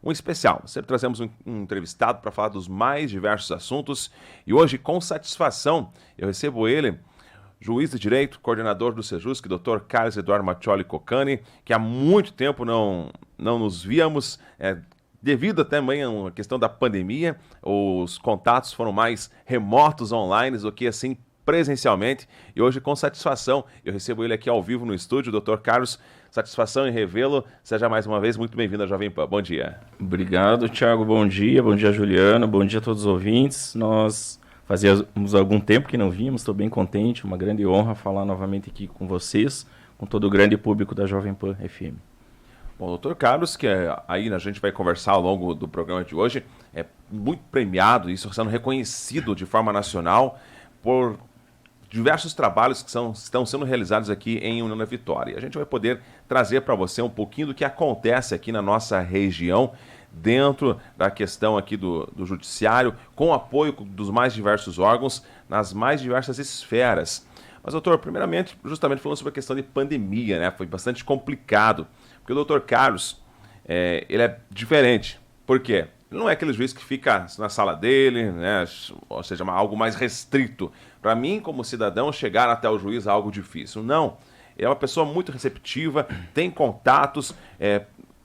um especial. Sempre trazemos um entrevistado para falar dos mais diversos assuntos e hoje, com satisfação, eu recebo ele, juiz de direito, coordenador do Sejusc, Dr. Carlos Eduardo Maccioli Coccani, que há muito tempo não nos víamos, devido também a uma questão da pandemia, os contatos foram mais remotos online do que assim presencialmente, e hoje com satisfação eu recebo ele aqui ao vivo no estúdio, Dr. Carlos, satisfação em revê-lo, seja mais uma vez muito bem-vindo à Jovem Pan, bom dia. Obrigado, Thiago, bom dia Juliano, bom dia a todos os ouvintes. Nós fazíamos algum tempo que não vínhamos, estou bem contente, uma grande honra falar novamente aqui com vocês, com todo o grande público da Jovem Pan FM. Bom, doutor Carlos, que aí a gente vai conversar ao longo do programa de hoje, é muito premiado, isso sendo reconhecido de forma nacional por diversos trabalhos que estão sendo realizados aqui em União da Vitória. A gente vai poder trazer para você um pouquinho do que acontece aqui na nossa região, dentro da questão aqui do judiciário, com o apoio dos mais diversos órgãos, nas mais diversas esferas. Mas, doutor, primeiramente, justamente falando sobre a questão de pandemia, né? Foi bastante complicado, porque o doutor Carlos, ele é diferente. Por quê? Ele não é aquele juiz que fica na sala dele, né? Ou seja, algo mais restrito. Para mim, como cidadão, chegar até o juiz é algo difícil. Não, é uma pessoa muito receptiva, tem contatos,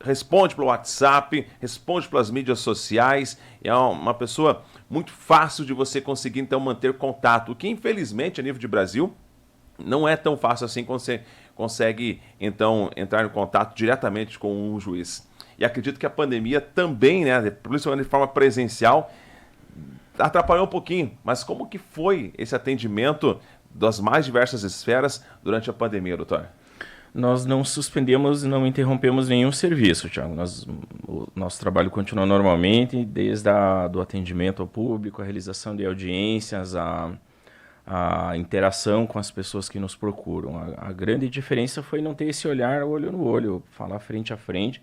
responde pelo WhatsApp, responde pelas mídias sociais, é uma pessoa muito fácil de você conseguir, então, manter contato, o que, infelizmente, a nível de Brasil, não é tão fácil assim quando você consegue, então, entrar em contato diretamente com um juiz. E acredito que a pandemia também, né, principalmente de forma presencial, atrapalhou um pouquinho. Mas como que foi esse atendimento das mais diversas esferas durante a pandemia, doutor? Nós não suspendemos e não interrompemos nenhum serviço, Thiago. O nosso trabalho continua normalmente, desde do atendimento ao público, a realização de audiências, a interação com as pessoas que nos procuram. A grande diferença foi não ter esse olhar olho no olho, falar frente a frente.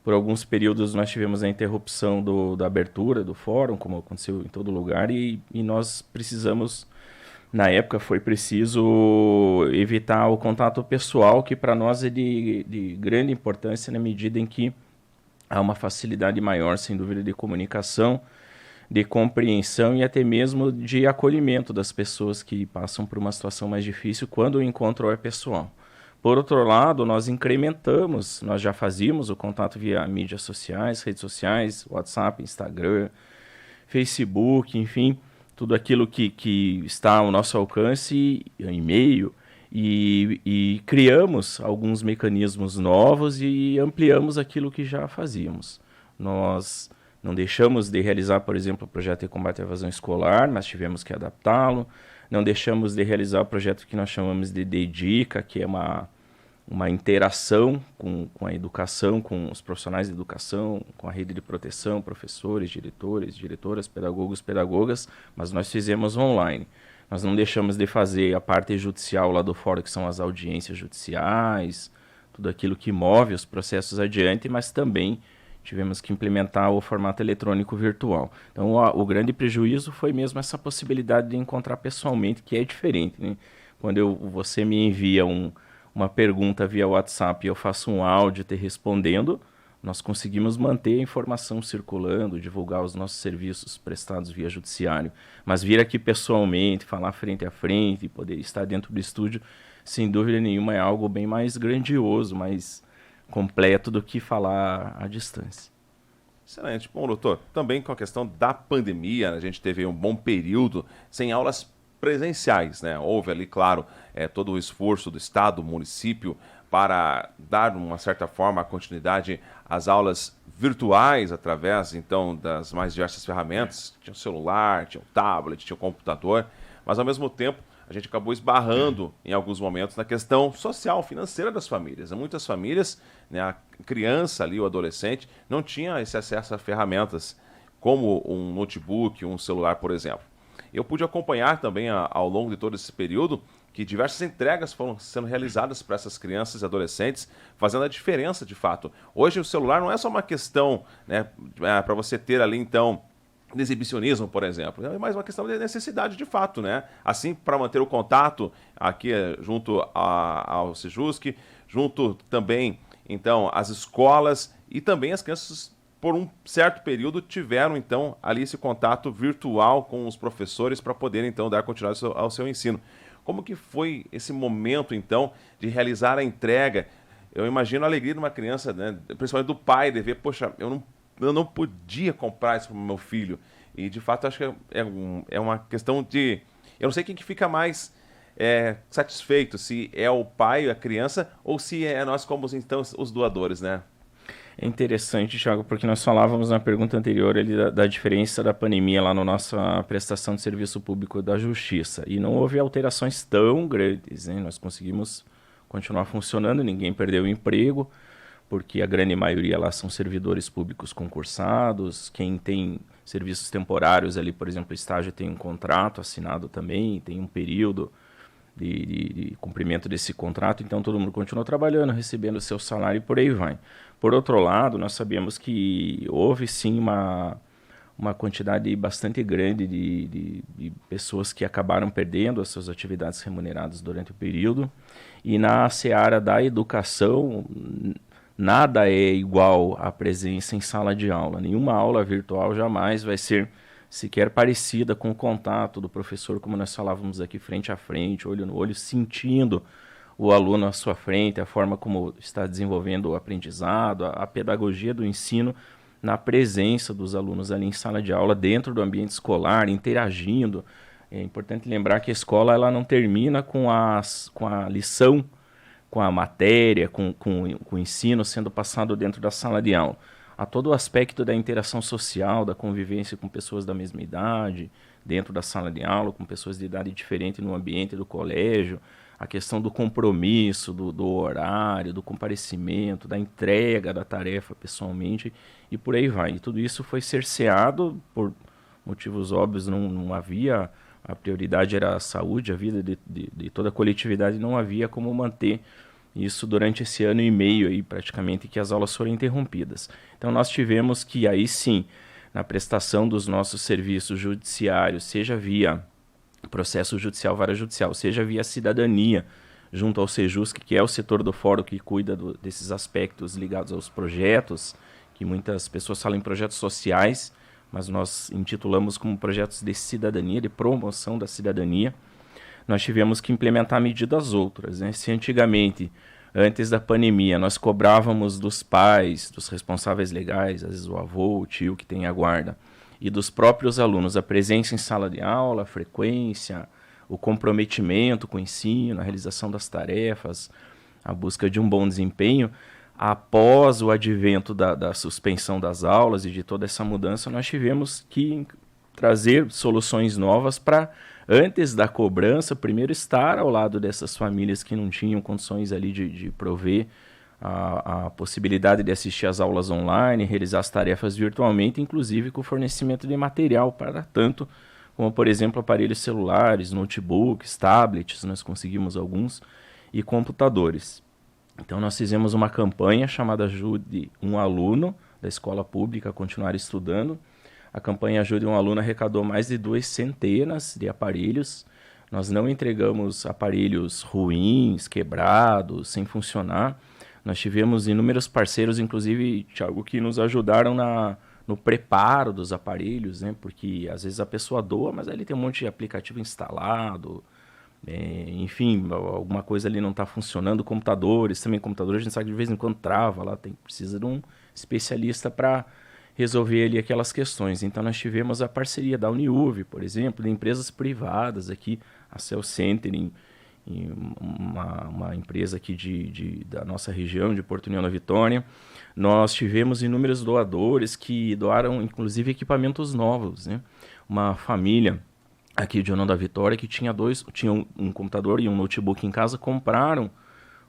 Por alguns períodos nós tivemos a interrupção da abertura do fórum, como aconteceu em todo lugar, e nós precisamos, na época foi preciso evitar o contato pessoal, que para nós é de grande importância na medida em que há uma facilidade maior, sem dúvida, de comunicação, de compreensão e até mesmo de acolhimento das pessoas que passam por uma situação mais difícil quando o encontro é pessoal. Por outro lado, nós incrementamos, nós já fazíamos o contato via mídias sociais, redes sociais, WhatsApp, Instagram, Facebook, enfim, tudo aquilo que está ao nosso alcance, e-mail, e criamos alguns mecanismos novos e ampliamos aquilo que já fazíamos. Nós não deixamos de realizar, por exemplo, o projeto de combate à evasão escolar, mas tivemos que adaptá-lo. Não deixamos de realizar o projeto que nós chamamos de Dedica, que é uma interação com a educação, com os profissionais de educação, com a rede de proteção, professores, diretores, diretoras, pedagogos, pedagogas, mas nós fizemos online. Nós não deixamos de fazer a parte judicial lá do fórum, que são as audiências judiciais, tudo aquilo que move os processos adiante, mas também tivemos que implementar o formato eletrônico virtual. Então, o grande prejuízo foi mesmo essa possibilidade de encontrar pessoalmente, que é diferente, né? Quando você me envia uma pergunta via WhatsApp e eu faço um áudio te respondendo, nós conseguimos manter a informação circulando, divulgar os nossos serviços prestados via judiciário. Mas vir aqui pessoalmente, falar frente a frente, poder estar dentro do estúdio, sem dúvida nenhuma, é algo bem mais grandioso, mais completo do que falar à distância. Excelente. Bom, doutor, também com a questão da pandemia, a gente teve um bom período sem aulas presenciais, né? Houve ali, claro, todo o esforço do Estado, do município, para dar, de uma certa forma, a continuidade às aulas virtuais, através, então, das mais diversas ferramentas. Tinha o celular, tinha o tablet, tinha o computador, mas, ao mesmo tempo, a gente acabou esbarrando, em alguns momentos, na questão social, financeira das famílias. Muitas famílias, né, a criança ali, o adolescente, não tinha esse acesso a ferramentas, como um notebook, um celular, por exemplo. Eu pude acompanhar também, ao longo de todo esse período, que diversas entregas foram sendo realizadas para essas crianças e adolescentes, fazendo a diferença, de fato. Hoje, o celular não é só uma questão, né, para você ter ali, então, de exibicionismo, por exemplo. É mais uma questão de necessidade, de fato, né? Assim, para manter o contato aqui junto ao Sejusc, junto também, então, às escolas e também as crianças por um certo período, tiveram, então, ali esse contato virtual com os professores para poderem, então, dar continuidade ao seu ensino. Como que foi esse momento, então, de realizar a entrega? Eu imagino a alegria de uma criança, né, principalmente do pai, de ver, poxa, eu não podia comprar isso para o meu filho. E, de fato, acho que é uma questão de... Eu não sei quem que fica mais satisfeito, se é o pai, a criança, ou se é nós como, então, os doadores, né? É interessante, Thiago, porque nós falávamos na pergunta anterior ali da diferença da pandemia lá na nossa prestação de serviço público da Justiça. E não houve alterações tão grandes, né? Nós conseguimos continuar funcionando, ninguém perdeu o emprego, porque a grande maioria lá são servidores públicos concursados. Quem tem serviços temporários ali, por exemplo, estágio, tem um contrato assinado também, tem um período de cumprimento desse contrato, então todo mundo continuou trabalhando, recebendo o seu salário e por aí vai. Por outro lado, nós sabemos que houve sim uma quantidade bastante grande de pessoas que acabaram perdendo as suas atividades remuneradas durante o período, e na seara da educação, nada é igual à presença em sala de aula. Nenhuma aula virtual jamais vai ser sequer parecida com o contato do professor, como nós falávamos aqui frente a frente, olho no olho, sentindo o aluno à sua frente, a forma como está desenvolvendo o aprendizado, a pedagogia do ensino na presença dos alunos ali em sala de aula, dentro do ambiente escolar, interagindo. É importante lembrar que a escola ela não termina com a lição, com a matéria, com o ensino sendo passado dentro da sala de aula. Há todo o aspecto da interação social, da convivência com pessoas da mesma idade, dentro da sala de aula, com pessoas de idade diferente no ambiente do colégio, a questão do compromisso, do horário, do comparecimento, da entrega da tarefa pessoalmente, e por aí vai. E tudo isso foi cerceado por motivos óbvios, não havia, a prioridade era a saúde, a vida de toda a coletividade, não havia como manter isso durante esse ano e meio aí, praticamente, que as aulas foram interrompidas. Então nós tivemos que aí sim, na prestação dos nossos serviços judiciários, seja via processo judicial, vara judicial, seja via cidadania, junto ao Sejusc, que é o setor do fórum que cuida desses aspectos ligados aos projetos, que muitas pessoas falam em projetos sociais, mas nós intitulamos como projetos de cidadania, de promoção da cidadania. Nós tivemos que implementar medidas outras, né? Se antigamente, antes da pandemia, nós cobrávamos dos pais, dos responsáveis legais, às vezes o avô, o tio que tem a guarda, e dos próprios alunos, a presença em sala de aula, a frequência, o comprometimento com o ensino, a realização das tarefas, a busca de um bom desempenho, após o advento da suspensão das aulas e de toda essa mudança, nós tivemos que trazer soluções novas para, antes da cobrança, primeiro estar ao lado dessas famílias que não tinham condições ali de prover a possibilidade de assistir às aulas online, realizar as tarefas virtualmente, inclusive com o fornecimento de material para tanto, como por exemplo aparelhos celulares, notebooks, tablets, nós conseguimos alguns, e computadores. Então nós fizemos uma campanha chamada Ajude um Aluno da Escola Pública a Continuar Estudando. A campanha Ajude um Aluno arrecadou mais de 200 de aparelhos. Nós não entregamos aparelhos ruins, quebrados, sem funcionar. Nós tivemos inúmeros parceiros, inclusive, Thiago, que nos ajudaram no preparo dos aparelhos, né? Porque às vezes a pessoa doa, mas ali tem um monte de aplicativo instalado, enfim, alguma coisa ali não está funcionando. Computadores, a gente sabe que de vez em quando trava lá, precisa de um especialista para resolver ali aquelas questões. Então nós tivemos a parceria da Uniuv, por exemplo, de empresas privadas aqui, a Cell Center, uma empresa aqui da nossa região, de Porto União da Vitória. Nós tivemos inúmeros doadores que doaram, inclusive, equipamentos novos, né? Uma família aqui de União da Vitória que tinha um computador e um notebook em casa, compraram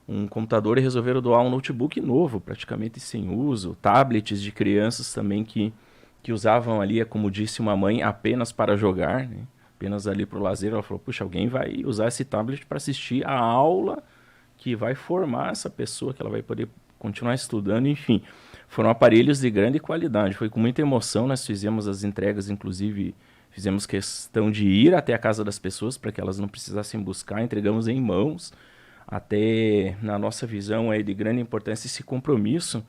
um computador e resolveram doar um notebook novo, praticamente sem uso. Tablets de crianças também que usavam ali, como disse uma mãe, apenas para jogar, né? Apenas ali para o lazer. Ela falou, puxa, alguém vai usar esse tablet para assistir a aula que vai formar essa pessoa, que ela vai poder continuar estudando, enfim. Foram aparelhos de grande qualidade. Foi com muita emoção, nós fizemos as entregas, inclusive fizemos questão de ir até a casa das pessoas para que elas não precisassem buscar, entregamos em mãos. Até na nossa visão é de grande importância esse compromisso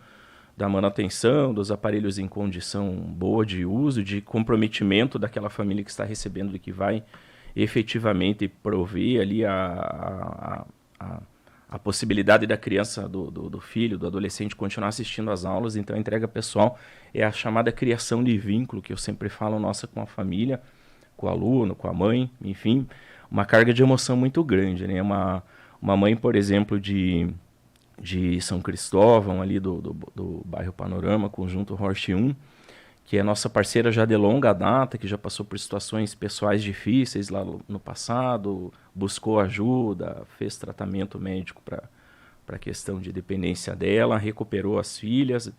da manutenção, dos aparelhos em condição boa de uso, de comprometimento daquela família que está recebendo e que vai efetivamente prover ali a possibilidade da criança, do filho, do adolescente continuar assistindo às aulas. Então a entrega pessoal é a chamada criação de vínculo, que eu sempre falo, nossa, com a família, com o aluno, com a mãe, enfim, uma carga de emoção muito grande, né? Uma mãe, por exemplo, de São Cristóvão, ali do bairro Panorama, conjunto Horst 1, que é nossa parceira já de longa data, que já passou por situações pessoais difíceis lá no passado, buscou ajuda, fez tratamento médico para a questão de dependência dela, recuperou as filhas,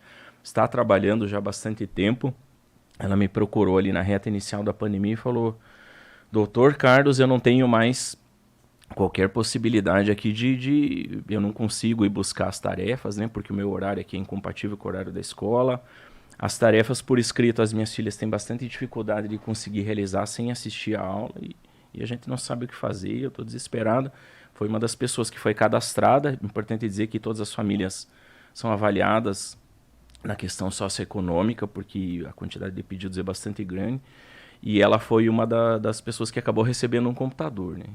está trabalhando já há bastante tempo. Ela me procurou ali na reta inicial da pandemia e falou: Doutor Carlos, eu não tenho mais qualquer possibilidade aqui eu não consigo ir buscar as tarefas, né? Porque o meu horário aqui é incompatível com o horário da escola. As tarefas por escrito, as minhas filhas têm bastante dificuldade de conseguir realizar sem assistir a aula e a gente não sabe o que fazer, eu estou desesperado. Foi uma das pessoas que foi cadastrada. Importante dizer que todas as famílias são avaliadas na questão socioeconômica, porque a quantidade de pedidos é bastante grande. E ela foi uma das pessoas que acabou recebendo um computador, né?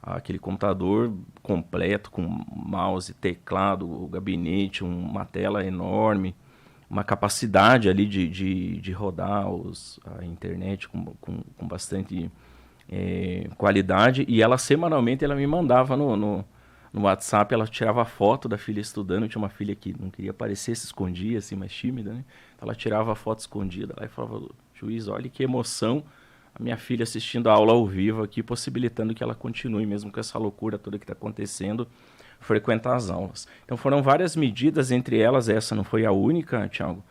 Aquele computador completo, com mouse, teclado, o gabinete, uma tela enorme, uma capacidade ali de rodar a internet com bastante qualidade. E ela, semanalmente, ela me mandava no WhatsApp, ela tirava foto da filha estudando. Eu tinha uma filha que não queria aparecer, se escondia, assim, mais tímida, né? Então ela tirava a foto escondida lá e falava: Juiz, olha que emoção a minha filha assistindo a aula ao vivo aqui, possibilitando que ela continue, mesmo com essa loucura toda que está acontecendo, frequentar as aulas. Então foram várias medidas, entre elas essa não foi a única, Thiago,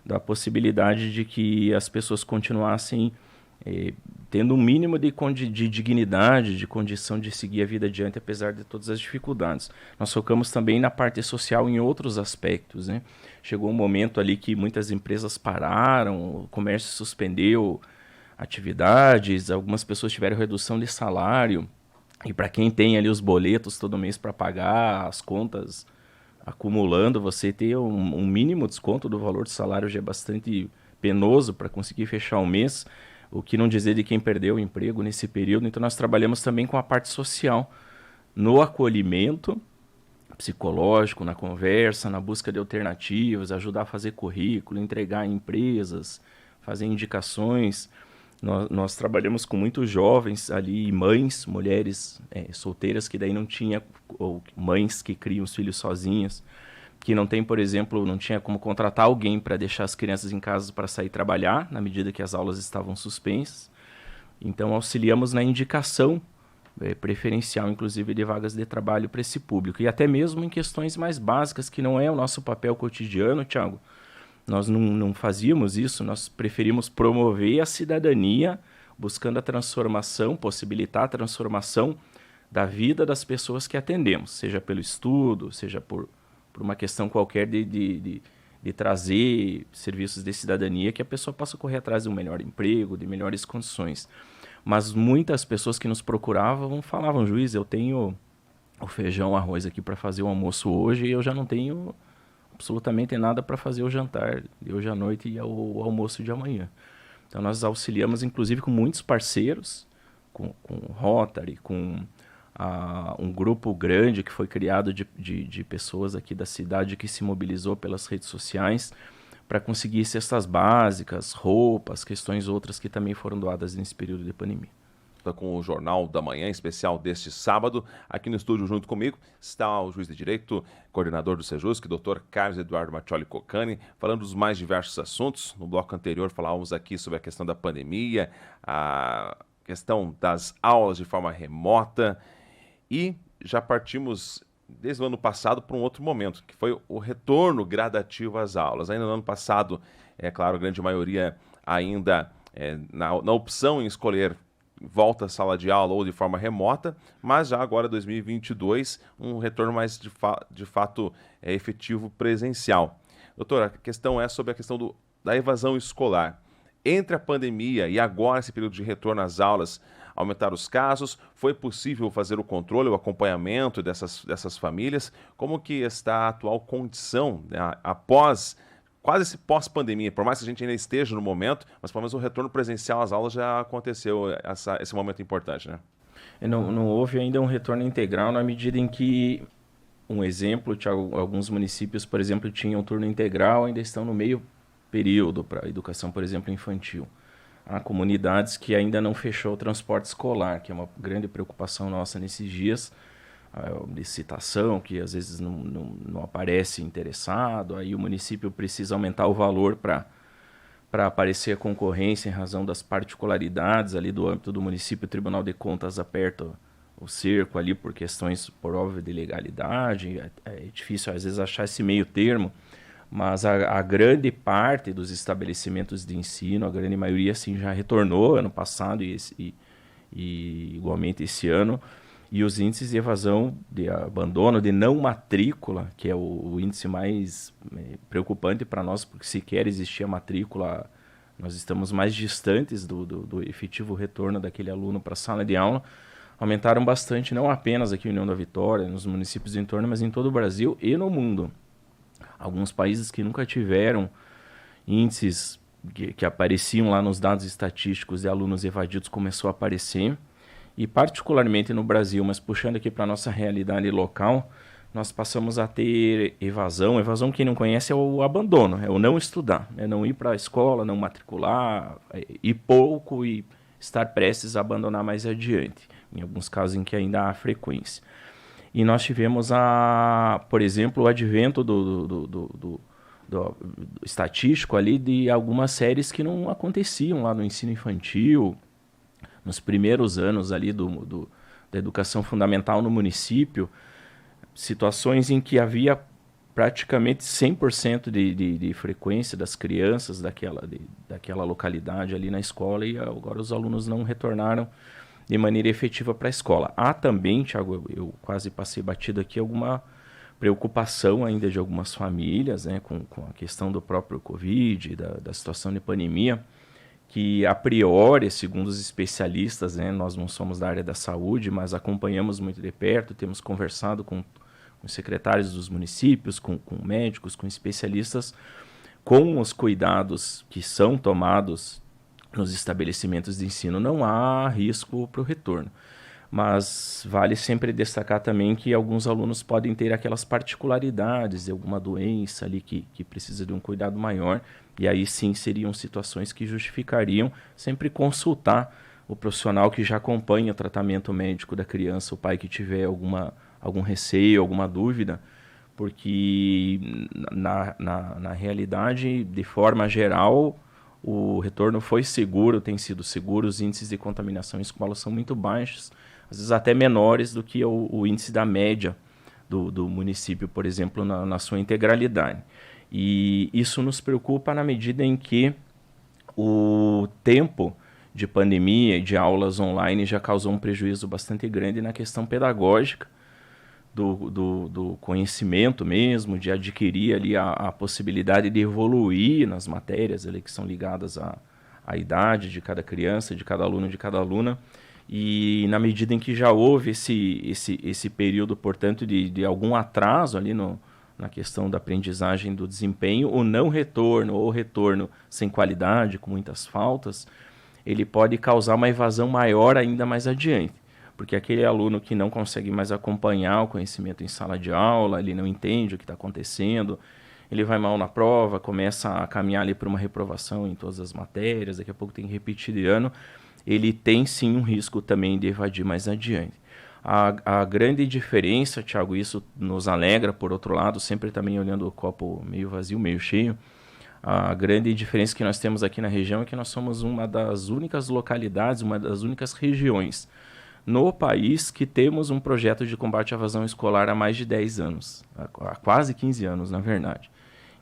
da possibilidade de que as pessoas continuassem tendo um mínimo de dignidade, de condição de seguir a vida adiante, apesar de todas as dificuldades. Nós focamos também na parte social em outros aspectos, né? Chegou um momento ali que muitas empresas pararam, o comércio suspendeu atividades, algumas pessoas tiveram redução de salário, e para quem tem ali os boletos todo mês para pagar, as contas acumulando, você ter um mínimo desconto do valor do salário já é bastante penoso para conseguir fechar o mês, o que não dizer de quem perdeu o emprego nesse período. Então nós trabalhamos também com a parte social, no acolhimento psicológico, na conversa, na busca de alternativas, ajudar a fazer currículo, entregar em empresas, fazer indicações. Nós trabalhamos com muitos jovens ali, mães, mulheres solteiras que daí não tinha, ou mães que criam os filhos sozinhas, que não tem, por exemplo, não tinha como contratar alguém para deixar as crianças em casa para sair trabalhar, na medida que as aulas estavam suspensas. Então auxiliamos na indicação preferencial, inclusive, de vagas de trabalho para esse público. E até mesmo em questões mais básicas, que não é o nosso papel cotidiano, Thiago. Nós não fazíamos isso, nós preferimos promover a cidadania, buscando a transformação, possibilitar a transformação da vida das pessoas que atendemos, seja pelo estudo, seja por uma questão qualquer de trazer serviços de cidadania, que a pessoa possa correr atrás de um melhor emprego, de melhores condições. Mas muitas pessoas que nos procuravam falavam: Juiz, eu tenho o feijão, arroz aqui para fazer o almoço hoje e eu já não tenho absolutamente nada para fazer o jantar de hoje à noite e o almoço de amanhã. Então nós auxiliamos inclusive com muitos parceiros, com Rotary, com um grupo grande que foi criado de pessoas aqui da cidade que se mobilizou pelas redes sociais para conseguir cestas básicas, roupas, questões outras que também foram doadas nesse período de pandemia. Com o Jornal da Manhã especial deste sábado. Aqui no estúdio junto comigo está o juiz de direito, coordenador do Sejusc, Dr. Carlos Eduardo Maccioli Cocani, falando dos mais diversos assuntos. No bloco anterior falávamos aqui sobre a questão da pandemia, a questão das aulas de forma remota e já partimos desde o ano passado para um outro momento, que foi o retorno gradativo às aulas. Ainda no ano passado, é claro, a grande maioria ainda na opção em escolher volta à sala de aula ou de forma remota, mas já agora 2022, um retorno mais de fato efetivo presencial. Doutora, a questão é sobre a questão da evasão escolar. Entre a pandemia e agora esse período de retorno às aulas, aumentaram os casos, foi possível fazer o controle, o acompanhamento dessas famílias? Como que está a atual condição, né, após quase esse pós-pandemia, por mais que a gente ainda esteja no momento, mas pelo menos o retorno presencial às aulas já aconteceu, esse momento importante, né? Não houve ainda um retorno integral na medida em que, um exemplo, alguns municípios, por exemplo, tinham turno integral, ainda estão no meio período para educação, por exemplo, infantil. Há comunidades que ainda não fechou o transporte escolar, que é uma grande preocupação nossa nesses dias. A licitação, que às vezes não aparece interessado, aí o município precisa aumentar o valor para aparecer a concorrência em razão das particularidades ali do âmbito do município. O Tribunal de Contas aperta o cerco ali por questões, por óbvio, de legalidade. É difícil às vezes achar esse meio termo, mas a grande parte dos estabelecimentos de ensino, a grande maioria sim, já retornou ano passado e igualmente esse ano. E os índices de evasão, de abandono, de não matrícula, que é o índice mais preocupante para nós, porque sequer existia matrícula, nós estamos mais distantes do efetivo retorno daquele aluno para a sala de aula, aumentaram bastante, não apenas aqui em União da Vitória, nos municípios do entorno, mas em todo o Brasil e no mundo. Alguns países que nunca tiveram índices que apareciam lá nos dados estatísticos de alunos evadidos começou a aparecer. E particularmente no Brasil, mas puxando aqui para a nossa realidade local, nós passamos a ter evasão. Evasão, quem não conhece, é o abandono, é o não estudar, é não ir para a escola, não matricular, ir pouco e estar prestes a abandonar mais adiante, em alguns casos em que ainda há frequência. E nós tivemos, por exemplo, o advento do estatístico ali de algumas séries que não aconteciam lá no ensino infantil, nos primeiros anos ali da educação fundamental no município, situações em que havia praticamente 100% de frequência das crianças daquela localidade ali na escola, e agora os alunos não retornaram de maneira efetiva para a escola. Há também, Thiago, eu quase passei batido aqui, alguma preocupação ainda de algumas famílias, né, com a questão do próprio Covid, da situação de pandemia, que a priori, segundo os especialistas, né, nós não somos da área da saúde, mas acompanhamos muito de perto, temos conversado com os secretários dos municípios, com médicos, com especialistas, com os cuidados que são tomados nos estabelecimentos de ensino, não há risco para o retorno. Mas vale sempre destacar também que alguns alunos podem ter aquelas particularidades de alguma doença ali que precisa de um cuidado maior, e aí sim seriam situações que justificariam sempre consultar o profissional que já acompanha o tratamento médico da criança, o pai que tiver algum receio, alguma dúvida, porque na realidade, de forma geral, o retorno foi seguro, tem sido seguro, os índices de contaminação em escolas são muito baixos, às vezes até menores do que o índice da média do município, por exemplo, na sua integralidade. E isso nos preocupa na medida em que o tempo de pandemia e de aulas online já causou um prejuízo bastante grande na questão pedagógica, do conhecimento mesmo, de adquirir ali a possibilidade de evoluir nas matérias ali, que são ligadas à idade de cada criança, de cada aluno, de cada aluna. E na medida em que já houve esse período, portanto, de algum atraso ali na questão da aprendizagem do desempenho, o não retorno ou retorno sem qualidade, com muitas faltas, ele pode causar uma evasão maior ainda mais adiante. Porque aquele aluno que não consegue mais acompanhar o conhecimento em sala de aula, ele não entende o que está acontecendo, ele vai mal na prova, começa a caminhar ali para uma reprovação em todas as matérias, daqui a pouco tem que repetir de ano, ele tem sim um risco também de evadir mais adiante. A grande diferença, Thiago, isso nos alegra, por outro lado, sempre também olhando o copo meio vazio, meio cheio, a grande diferença que nós temos aqui na região é que nós somos uma das únicas localidades, uma das únicas regiões no país que temos um projeto de combate à evasão escolar há mais de 10 anos, há quase 15 anos, na verdade.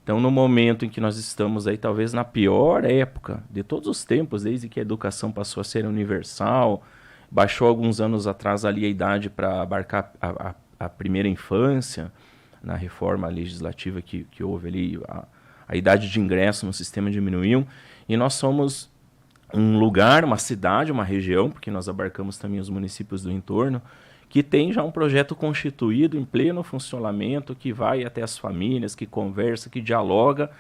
Então, no momento em que nós estamos aí, talvez na pior época de todos os tempos, desde que a educação passou a ser universal, baixou alguns anos atrás ali a idade para abarcar a primeira infância, na reforma legislativa que houve ali, a idade de ingresso no sistema diminuiu, e nós somos um lugar, uma cidade, uma região, porque nós abarcamos também os municípios do entorno, que tem já um projeto constituído em pleno funcionamento, que vai até as famílias, que conversa, que dialoga,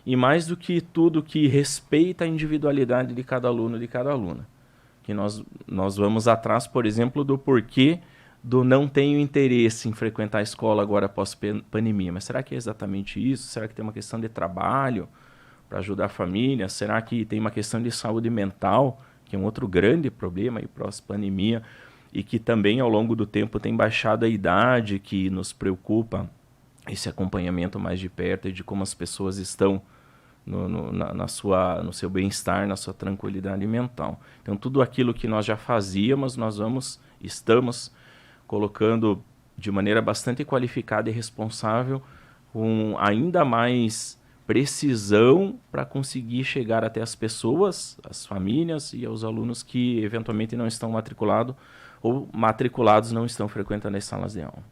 e mais do que tudo, que respeita a individualidade de cada aluno e de cada aluna. Que nós vamos atrás, por exemplo, do porquê do não tenho interesse em frequentar a escola agora após pandemia. Mas será que é exatamente isso? Será que tem uma questão de trabalho para ajudar a família? Será que tem uma questão de saúde mental, que é um outro grande problema aí pós-pandemia, e que também ao longo do tempo tem baixado a idade, que nos preocupa esse acompanhamento mais de perto e de como as pessoas estão no seu bem-estar, na sua tranquilidade mental. Então, tudo aquilo que nós já fazíamos, estamos colocando de maneira bastante qualificada e responsável, com ainda mais precisão para conseguir chegar até as pessoas, as famílias e aos alunos que eventualmente não estão matriculados ou matriculados não estão frequentando as salas de aula.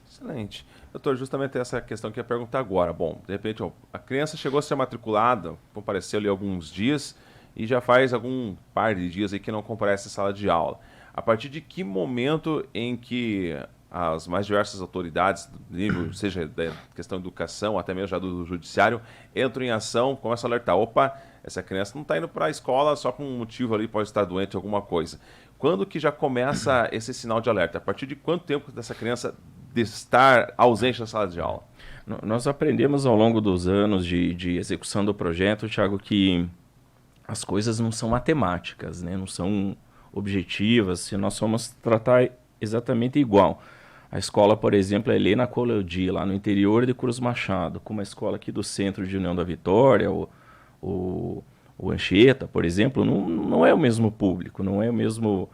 Excelente. Doutor, justamente essa questão que eu ia perguntar agora. Bom, de repente, a criança chegou a ser matriculada, compareceu ali alguns dias e já faz algum par de dias aí que não comparece à sala de aula. A partir de que momento em que as mais diversas autoridades, do nível, seja da questão da educação, até mesmo já do judiciário, entram em ação, começam a alertar, opa, essa criança não está indo para a escola só por um motivo ali, pode estar doente, alguma coisa. Quando que já começa esse sinal de alerta? A partir de quanto tempo dessa criança de estar ausente da sala de aula? Nós aprendemos ao longo dos anos de execução do projeto, Thiago, que as coisas não são matemáticas, né? Não são objetivas, se nós formos tratar exatamente igual. A escola, por exemplo, é Helena Colodi, lá no interior de Cruz Machado, como a escola aqui do centro de União da Vitória, o Anchieta, por exemplo, não é o mesmo público, não é o mesmo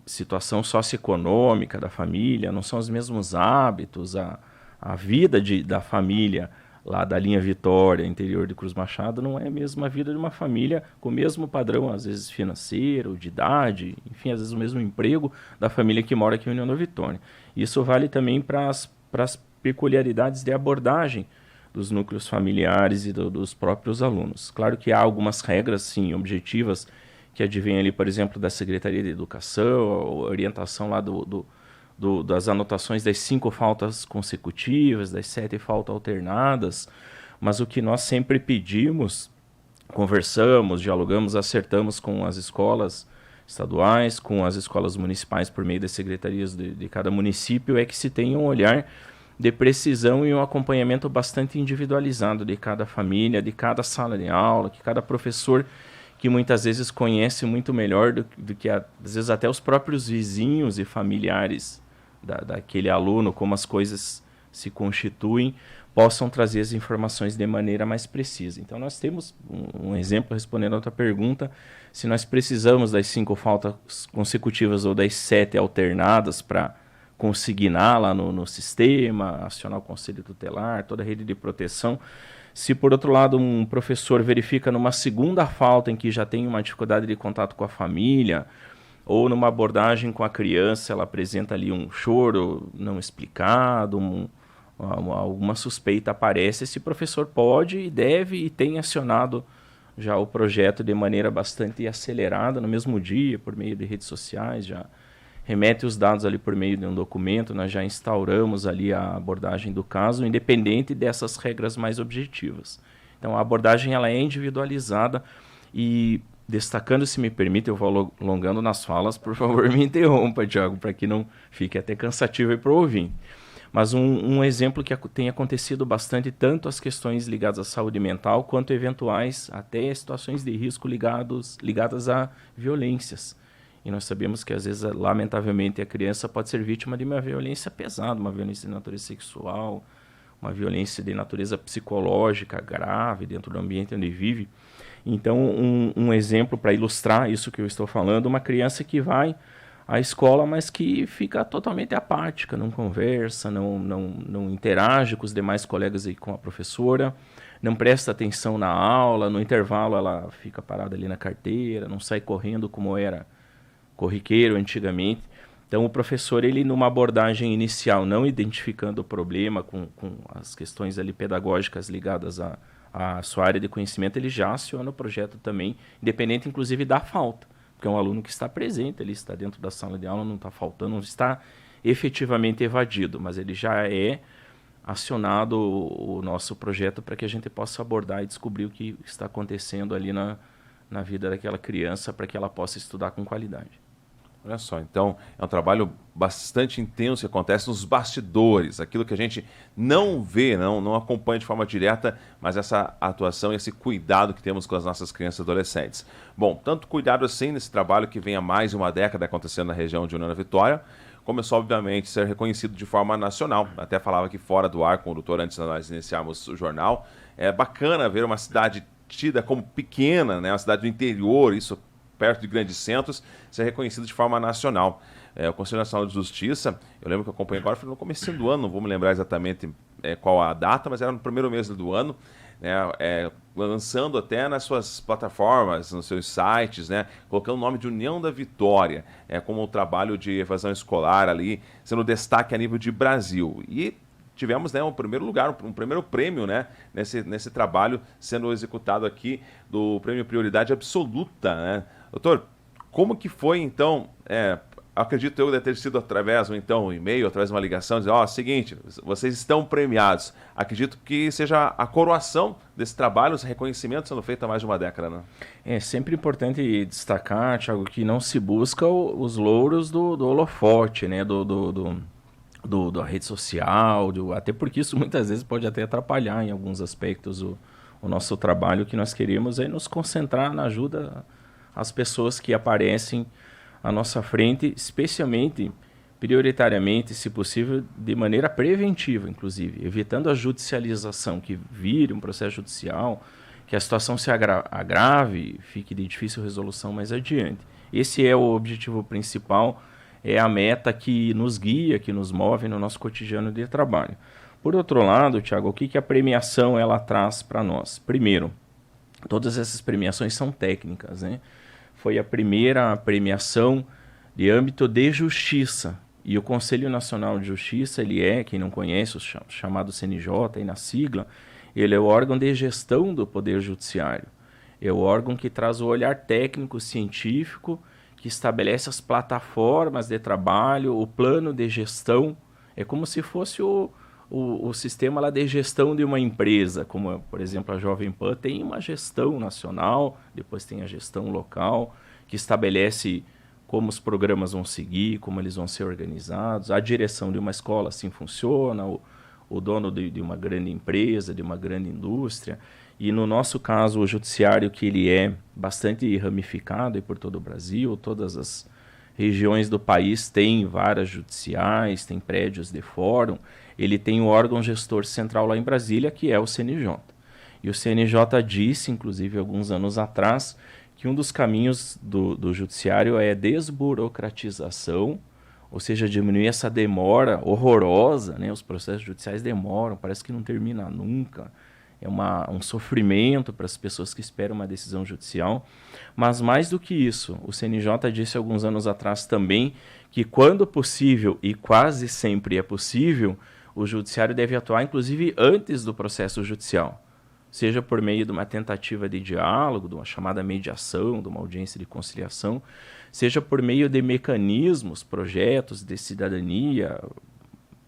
situação socioeconômica da família, não são os mesmos hábitos, a vida da família lá da linha Vitória, interior de Cruz Machado, não é a mesma vida de uma família com o mesmo padrão, às vezes financeiro, de idade, enfim, às vezes o mesmo emprego da família que mora aqui em União da Vitória. Isso vale também para as peculiaridades de abordagem dos núcleos familiares e dos próprios alunos. Claro que há algumas regras, sim, objetivas, que advêm ali, por exemplo, da Secretaria de Educação, a orientação lá das anotações das 5 faltas consecutivas, das 7 faltas alternadas, mas o que nós sempre pedimos, conversamos, dialogamos, acertamos com as escolas estaduais, com as escolas municipais por meio das secretarias de cada município, é que se tenha um olhar de precisão e um acompanhamento bastante individualizado de cada família, de cada sala de aula, que cada professor, que muitas vezes conhece muito melhor do que, às vezes, até os próprios vizinhos e familiares daquele aluno, como as coisas se constituem, possam trazer as informações de maneira mais precisa. Então, nós temos um exemplo, respondendo a outra pergunta, se nós precisamos das 5 faltas consecutivas ou das 7 alternadas para consignar lá no sistema, acionar o conselho tutelar, toda a rede de proteção. Se, por outro lado, um professor verifica numa segunda falta em que já tem uma dificuldade de contato com a família, ou numa abordagem com a criança, ela apresenta ali um choro não explicado, alguma suspeita aparece, esse professor pode e deve e tem acionado já o projeto de maneira bastante acelerada, no mesmo dia, por meio de redes sociais, já remete os dados ali por meio de um documento, nós já instauramos ali a abordagem do caso, independente dessas regras mais objetivas. Então, a abordagem ela é individualizada e, destacando, se me permite, eu vou alongando nas falas, por favor me interrompa, Thiago, para que não fique até cansativo para o ouvinte. Mas um exemplo que tem acontecido bastante, tanto as questões ligadas à saúde mental, quanto eventuais até situações de risco ligadas a violências. E nós sabemos que, às vezes, lamentavelmente, a criança pode ser vítima de uma violência pesada, uma violência de natureza sexual, uma violência de natureza psicológica grave dentro do ambiente onde vive. Então, um exemplo para ilustrar isso que eu estou falando, uma criança que vai à escola, mas que fica totalmente apática, não conversa, não interage com os demais colegas e com a professora, não presta atenção na aula, no intervalo ela fica parada ali na carteira, não sai correndo como era corriqueiro antigamente. Então, o professor, ele numa abordagem inicial, não identificando o problema com as questões ali pedagógicas ligadas à sua área de conhecimento, ele já aciona o projeto também, independente inclusive da falta, porque é um aluno que está presente, ele está dentro da sala de aula, não está faltando, não está efetivamente evadido, mas ele já é acionado o nosso projeto para que a gente possa abordar e descobrir o que está acontecendo ali na vida daquela criança para que ela possa estudar com qualidade. Olha só, então é um trabalho bastante intenso que acontece nos bastidores, aquilo que a gente não vê, não acompanha de forma direta, mas essa atuação e esse cuidado que temos com as nossas crianças e adolescentes. Bom, tanto cuidado assim nesse trabalho que vem há mais de uma década acontecendo na região de União da Vitória, começou obviamente a ser reconhecido de forma nacional. Até falava aqui fora do ar com o doutor antes de nós iniciarmos o jornal. É bacana ver uma cidade tida como pequena, né, uma cidade do interior, isso perto de grandes centros, ser reconhecido de forma nacional. O Conselho Nacional de Justiça, eu lembro que eu acompanhei agora, foi no começo do ano, não vou me lembrar exatamente qual a data, mas era no primeiro mês do ano, né, lançando até nas suas plataformas, nos seus sites, né, colocando o nome de União da Vitória, como o trabalho de evasão escolar ali, sendo destaque a nível de Brasil. E tivemos, né, um primeiro lugar, um primeiro prêmio, né, nesse trabalho sendo executado aqui do Prêmio Prioridade Absoluta, né? Doutor, como que foi, então, acredito eu deve ter sido através um e-mail, através de uma ligação, dizer, seguinte, vocês estão premiados. Acredito que seja a coroação desse trabalho, esse reconhecimento sendo feito há mais de uma década, né? É sempre importante destacar, Thiago, que não se busca os louros do holofote, né, da rede social, até porque isso muitas vezes pode até atrapalhar em alguns aspectos o nosso trabalho. O que nós queremos é nos concentrar na ajuda às pessoas que aparecem à nossa frente, especialmente, prioritariamente, se possível, de maneira preventiva, inclusive, evitando a judicialização, que vire um processo judicial, que a situação se agrave, fique de difícil resolução mais adiante. Esse é o objetivo principal, é a meta que nos guia, que nos move no nosso cotidiano de trabalho. Por outro lado, Thiago, o que a premiação ela traz para nós? Primeiro, todas essas premiações são técnicas, né? Foi a primeira premiação de âmbito de justiça. E o Conselho Nacional de Justiça, quem não conhece, o chamado CNJ, aí na sigla, ele é o órgão de gestão do Poder Judiciário. É o órgão que traz o olhar técnico, científico, que estabelece as plataformas de trabalho, o plano de gestão. É como se fosse o sistema lá de gestão de uma empresa, como, por exemplo, a Jovem Pan tem uma gestão nacional, depois tem a gestão local, que estabelece como os programas vão seguir, como eles vão ser organizados. A direção de uma escola assim funciona, o dono de uma grande empresa, de uma grande indústria. E no nosso caso, o judiciário, que ele é bastante ramificado por todo o Brasil, todas as regiões do país têm varas judiciais, tem prédios de fórum, ele tem o órgão gestor central lá em Brasília, que é o CNJ. E o CNJ disse, inclusive, alguns anos atrás, que um dos caminhos do judiciário é desburocratização, ou seja, diminuir essa demora horrorosa, né? Os processos judiciais demoram, parece que não termina nunca. É um sofrimento para as pessoas que esperam uma decisão judicial. Mas mais do que isso, o CNJ disse alguns anos atrás também que quando possível, e quase sempre é possível, o judiciário deve atuar inclusive antes do processo judicial. Seja por meio de uma tentativa de diálogo, de uma chamada mediação, de uma audiência de conciliação, seja por meio de mecanismos, projetos de cidadania,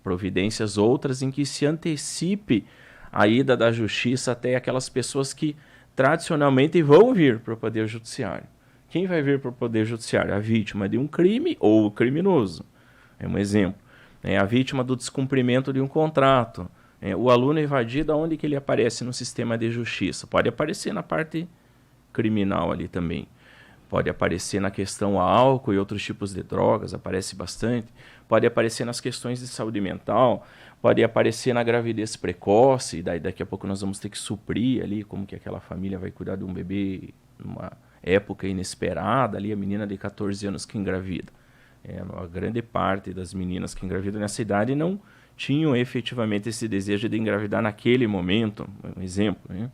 providências outras em que se antecipe a ida da justiça até aquelas pessoas que tradicionalmente vão vir para o Poder Judiciário. Quem vai vir para o Poder Judiciário? A vítima de um crime ou o criminoso. É um exemplo. A vítima do descumprimento de um contrato. O aluno evadido, aonde que ele aparece no sistema de justiça? Pode aparecer na parte criminal ali também. Pode aparecer na questão álcool e outros tipos de drogas, aparece bastante. Pode aparecer nas questões de saúde mental, pode aparecer na gravidez precoce, daí daqui a pouco nós vamos ter que suprir ali como que aquela família vai cuidar de um bebê numa época inesperada, ali a menina de 14 anos que engravida. A grande parte das meninas que engravidam nessa idade não tinham efetivamente esse desejo de engravidar naquele momento, um exemplo, né?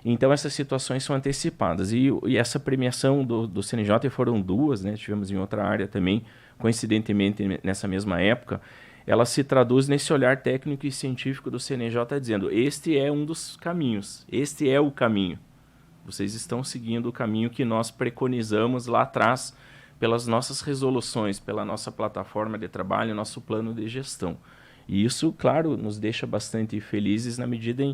Então essas situações são antecipadas e essa premiação do CNJ foram duas, né? Tivemos em outra área também, coincidentemente nessa mesma época, ela se traduz nesse olhar técnico e científico do CNJ dizendo, este é um dos caminhos, este é o caminho, vocês estão seguindo o caminho que nós preconizamos lá atrás pelas nossas resoluções, pela nossa plataforma de trabalho, nosso plano de gestão. E isso, claro, nos deixa bastante felizes na medida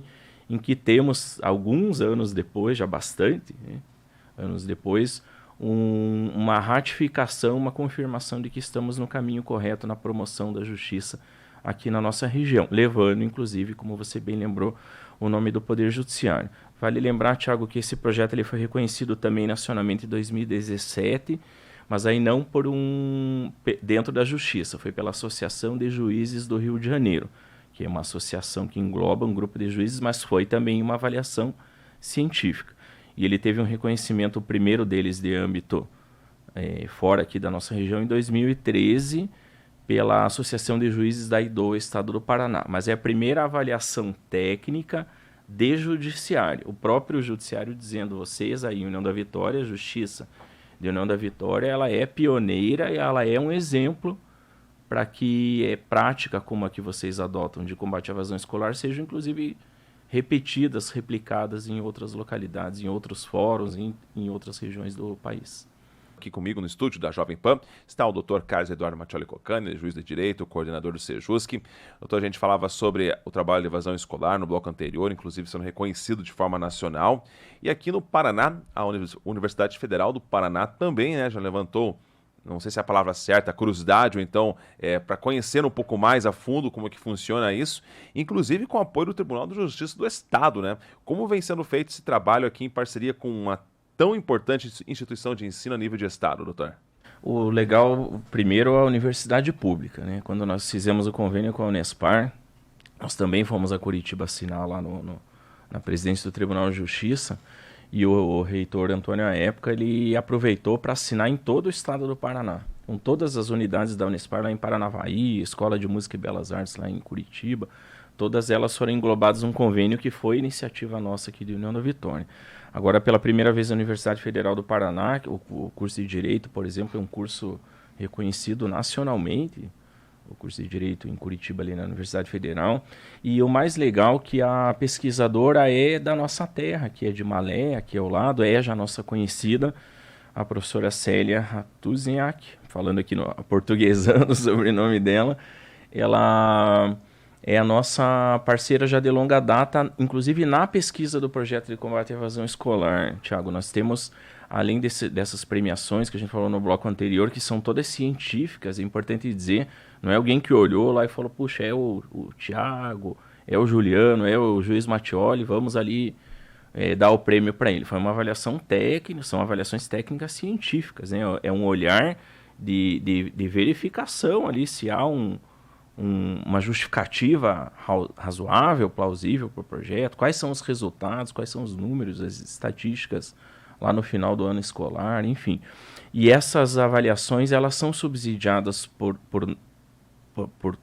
em que temos, alguns anos depois, já bastante, né, anos depois, uma ratificação, uma confirmação de que estamos no caminho correto na promoção da justiça aqui na nossa região, levando, inclusive, como você bem lembrou, o nome do Poder Judiciário. Vale lembrar, Thiago, que esse projeto ele foi reconhecido também nacionalmente em 2017, mas aí não por dentro da Justiça, foi pela Associação de Juízes do Rio de Janeiro, que é uma associação que engloba um grupo de juízes, mas foi também uma avaliação científica. E ele teve um reconhecimento, o primeiro deles de âmbito fora aqui da nossa região, em 2013, pela Associação de Juízes da do Estado do Paraná. Mas é a primeira avaliação técnica de judiciário. O próprio judiciário dizendo, vocês aí, União da Vitória, a Justiça de União da Vitória, ela é pioneira e ela é um exemplo para que prática como a que vocês adotam de combate à evasão escolar sejam, inclusive, repetidas, replicadas em outras localidades, em outros fóruns, em outras regiões do país. Aqui comigo no estúdio da Jovem Pan está o Dr. Carlos Eduardo Mattioli Coccani, juiz de Direito, coordenador do Sejusc. Doutor, a gente falava sobre o trabalho de evasão escolar no bloco anterior, inclusive sendo reconhecido de forma nacional. E aqui no Paraná, a Universidade Federal do Paraná também, né, já levantou, não sei se é a palavra certa, curiosidade, ou então para conhecer um pouco mais a fundo como é que funciona isso, inclusive com o apoio do Tribunal de Justiça do Estado, né? Como vem sendo feito esse trabalho aqui em parceria com uma tão importante instituição de ensino a nível de Estado, doutor? O legal, primeiro, a universidade pública, né? Quando nós fizemos o convênio com a Unespar, nós também fomos a Curitiba assinar lá na presidência do Tribunal de Justiça, e o reitor Antônio, à época, ele aproveitou para assinar em todo o estado do Paraná, com todas as unidades da Unespar lá em Paranavaí, Escola de Música e Belas Artes lá em Curitiba, todas elas foram englobadas num convênio que foi iniciativa nossa aqui de União da Vitória. Agora, pela primeira vez, a Universidade Federal do Paraná, o curso de Direito, por exemplo, é um curso reconhecido nacionalmente, o curso de Direito em Curitiba, ali na Universidade Federal. E o mais legal é que a pesquisadora é da nossa terra, que é de Malé, aqui ao lado, é já nossa conhecida, a professora Célia Ratuziak, falando aqui no portuguesando o sobrenome dela. Ela é a nossa parceira já de longa data, inclusive na pesquisa do projeto de combate à evasão escolar. Tiago, nós temos, além dessas premiações que a gente falou no bloco anterior, que são todas científicas, é importante dizer, não é alguém que olhou lá e falou, puxa, é o Tiago, é o Juliano, é o juiz Mattioli, vamos ali dar o prêmio para ele. Foi uma avaliação técnica, são avaliações técnicas científicas, né? É um olhar de verificação ali, se há uma justificativa razoável, plausível para o projeto, quais são os resultados, quais são os números, as estatísticas lá no final do ano escolar, enfim. E essas avaliações, elas são subsidiadas por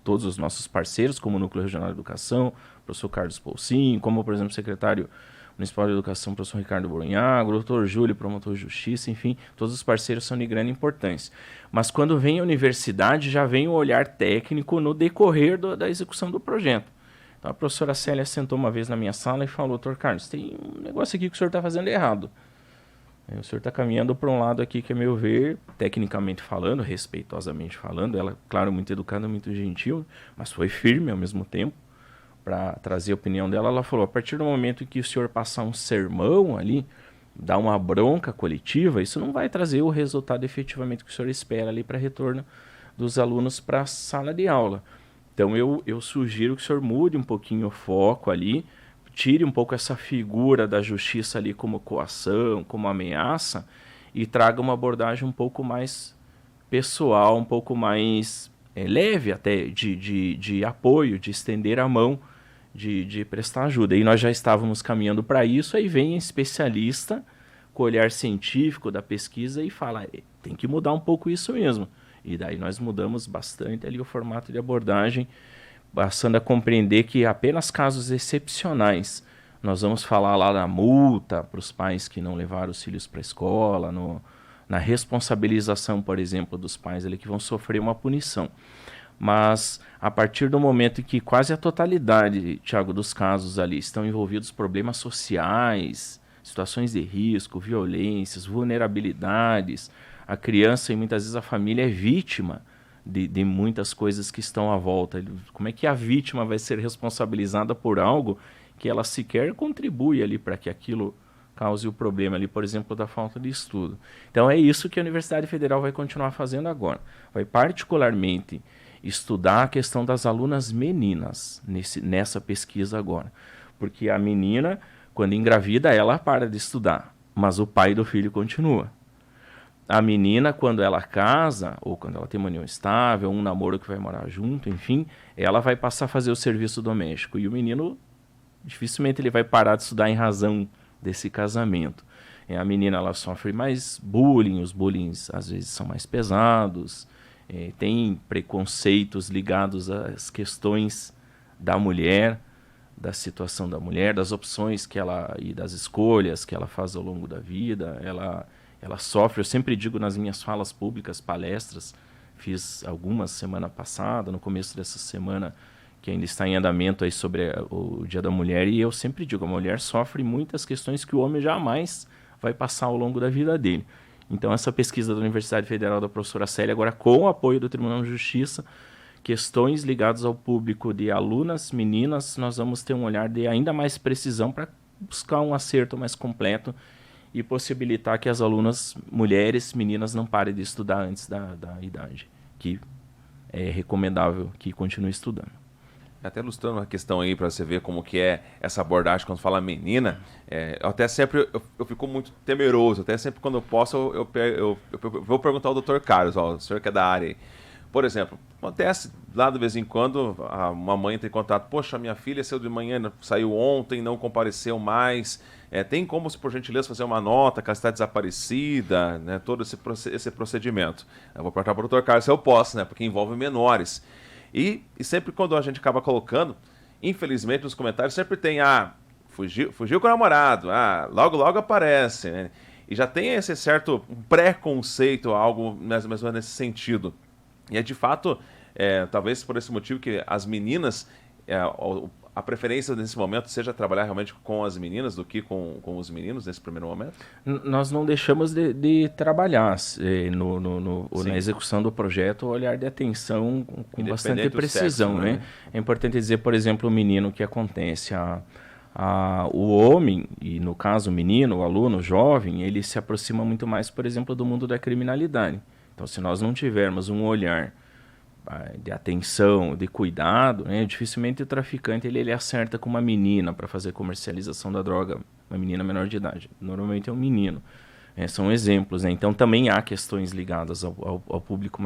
todos os nossos parceiros, como o Núcleo Regional de Educação, o professor Carlos Poulsin, como, por exemplo, o secretário Municipal de Educação, professor Ricardo Brunhago, o doutor Júlio, promotor de justiça, enfim, todos os parceiros são de grande importância. Mas quando vem a universidade, já vem o olhar técnico no decorrer da execução do projeto. Então a professora Célia sentou uma vez na minha sala e falou, doutor Carlos, tem um negócio aqui que o senhor está fazendo errado. O senhor está caminhando para um lado aqui que, a meu ver, tecnicamente falando, respeitosamente falando, ela, claro, muito educada, muito gentil, mas foi firme ao mesmo tempo, para trazer a opinião dela. Ela falou, a partir do momento em que o senhor passar um sermão ali, dar uma bronca coletiva, isso não vai trazer o resultado efetivamente que o senhor espera ali para retorno dos alunos para a sala de aula. Então eu sugiro que o senhor mude um pouquinho o foco ali, tire um pouco essa figura da justiça ali como coação, como ameaça, e traga uma abordagem um pouco mais pessoal, um pouco mais leve até, de apoio, de estender a mão, de prestar ajuda. E nós já estávamos caminhando para isso, aí vem especialista com o olhar científico da pesquisa e fala, tem que mudar um pouco isso mesmo. E daí nós mudamos bastante ali o formato de abordagem, passando a compreender que apenas casos excepcionais nós vamos falar lá da multa para os pais que não levaram os filhos para a escola, na responsabilização, por exemplo, dos pais ali que vão sofrer uma punição. Mas a partir do momento em que quase a totalidade, Tiago, dos casos ali estão envolvidos problemas sociais, situações de risco, violências, vulnerabilidades, a criança e muitas vezes a família é vítima de muitas coisas que estão à volta. Como é que a vítima vai ser responsabilizada por algo que ela sequer contribui ali para que aquilo cause o problema ali, por exemplo, da falta de estudo. Então é isso que a Universidade Federal vai continuar fazendo agora. Vai particularmente estudar a questão das alunas meninas nessa pesquisa agora. Porque a menina, quando engravida, ela para de estudar, mas o pai do filho continua. A menina, quando ela casa, ou quando ela tem uma união estável, um namoro que vai morar junto, enfim, ela vai passar a fazer o serviço doméstico. E o menino, dificilmente ele vai parar de estudar em razão desse casamento. A menina, ela sofre mais bullying, os bullying às vezes são mais pesados, tem preconceitos ligados às questões da mulher, da situação da mulher, das opções que ela e das escolhas que ela faz ao longo da vida. Ela sofre, eu sempre digo nas minhas falas públicas, palestras, fiz algumas semana passada, no começo dessa semana, que ainda está em andamento aí sobre o Dia da Mulher, e eu sempre digo, a mulher sofre muitas questões que o homem jamais vai passar ao longo da vida dele. Então essa pesquisa da Universidade Federal da professora Célia, agora com o apoio do Tribunal de Justiça, questões ligadas ao público de alunas, meninas, nós vamos ter um olhar de ainda mais precisão para buscar um acerto mais completo e possibilitar que as alunas, mulheres, meninas, não parem de estudar antes da idade, que é recomendável que continue estudando. Até ilustrando uma questão aí para você ver como que é essa abordagem quando fala menina, eu até sempre eu fico muito temeroso, até sempre quando eu posso eu vou perguntar ao Dr. Carlos, ó, o senhor que é da área aí. Por exemplo, acontece lá de vez em quando uma mãe tem contato, poxa, minha filha saiu de manhã, saiu ontem, não compareceu mais, tem como, se por gentileza, fazer uma nota que ela está desaparecida, né, todo esse procedimento. Eu vou perguntar para o Dr. Carlos se eu posso, né, porque envolve menores. E sempre quando a gente acaba colocando, infelizmente nos comentários sempre tem, fugiu com o namorado, logo logo aparece, né? E já tem esse certo preconceito, algo mais ou menos nesse sentido. E é de fato, talvez por esse motivo que as meninas, a preferência nesse momento seja trabalhar realmente com as meninas do que com os meninos nesse primeiro momento? Nós não deixamos de trabalhar na execução do projeto, o olhar de atenção com bastante precisão, sexo, né? É importante dizer, por exemplo, o menino, que acontece. O homem, e no caso o menino, o aluno, o jovem, ele se aproxima muito mais, por exemplo, do mundo da criminalidade. Então, se nós não tivermos um olhar de atenção, de cuidado, né, dificilmente o traficante ele acerta com uma menina para fazer comercialização da droga, uma menina menor de idade. Normalmente é um menino. São exemplos, né? Então também há questões ligadas ao público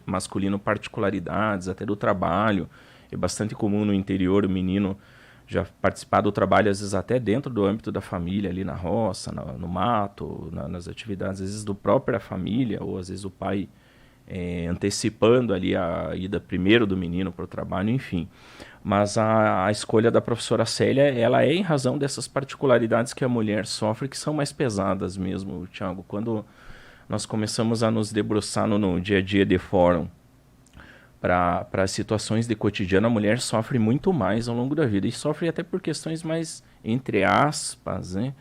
masculino, particularidades, até do trabalho. É bastante comum no interior o menino já participar do trabalho, às vezes até dentro do âmbito da família, ali na roça, no mato, nas atividades, às vezes do própria família, ou às vezes o pai antecipando ali a ida primeiro do menino para o trabalho, enfim. Mas a escolha da professora Célia, ela é em razão dessas particularidades que a mulher sofre, que são mais pesadas mesmo, Thiago. Quando nós começamos a nos debruçar no dia a dia de fórum para situações de cotidiano, a mulher sofre muito mais ao longo da vida. E sofre até por questões mais, entre aspas, né?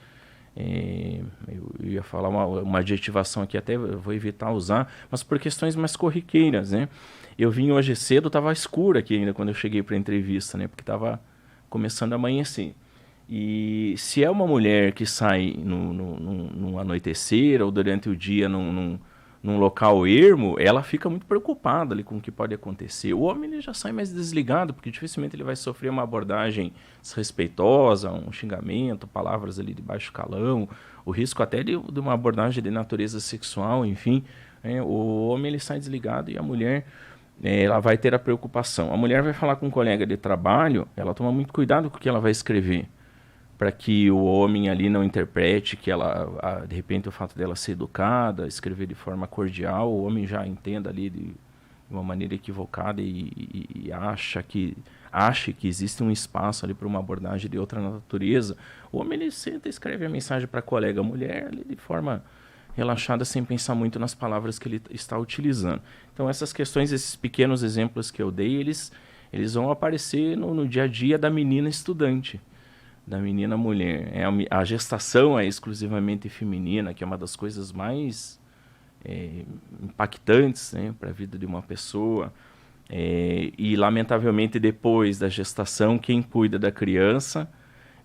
Eu ia falar uma adjetivação aqui, até eu vou evitar usar, mas por questões mais corriqueiras, né? Eu vim hoje cedo, estava escuro aqui ainda quando eu cheguei para a entrevista, né? Porque estava começando a amanhecer. E se é uma mulher que sai num anoitecer ou durante o dia num local ermo, ela fica muito preocupada ali com o que pode acontecer. O homem ele já sai mais desligado, porque dificilmente ele vai sofrer uma abordagem desrespeitosa, um xingamento, palavras ali de baixo calão, o risco até de uma abordagem de natureza sexual, enfim. O homem ele sai desligado e a mulher ela vai ter a preocupação. A mulher vai falar com um colega de trabalho, ela toma muito cuidado com o que ela vai escrever, para que o homem ali não interprete que ela, de repente, o fato dela ser educada, escrever de forma cordial, o homem já entenda ali de uma maneira equivocada e ache que existe um espaço ali para uma abordagem de outra natureza. O homem ele senta e escreve a mensagem para a colega mulher ali de forma relaxada, sem pensar muito nas palavras que ele está utilizando. Então essas questões, esses pequenos exemplos que eu dei, eles vão aparecer no dia a dia da menina estudante, da menina mulher. A gestação é exclusivamente feminina, que é uma das coisas mais impactantes, né, para a vida de uma pessoa. E, lamentavelmente, depois da gestação, quem cuida da criança,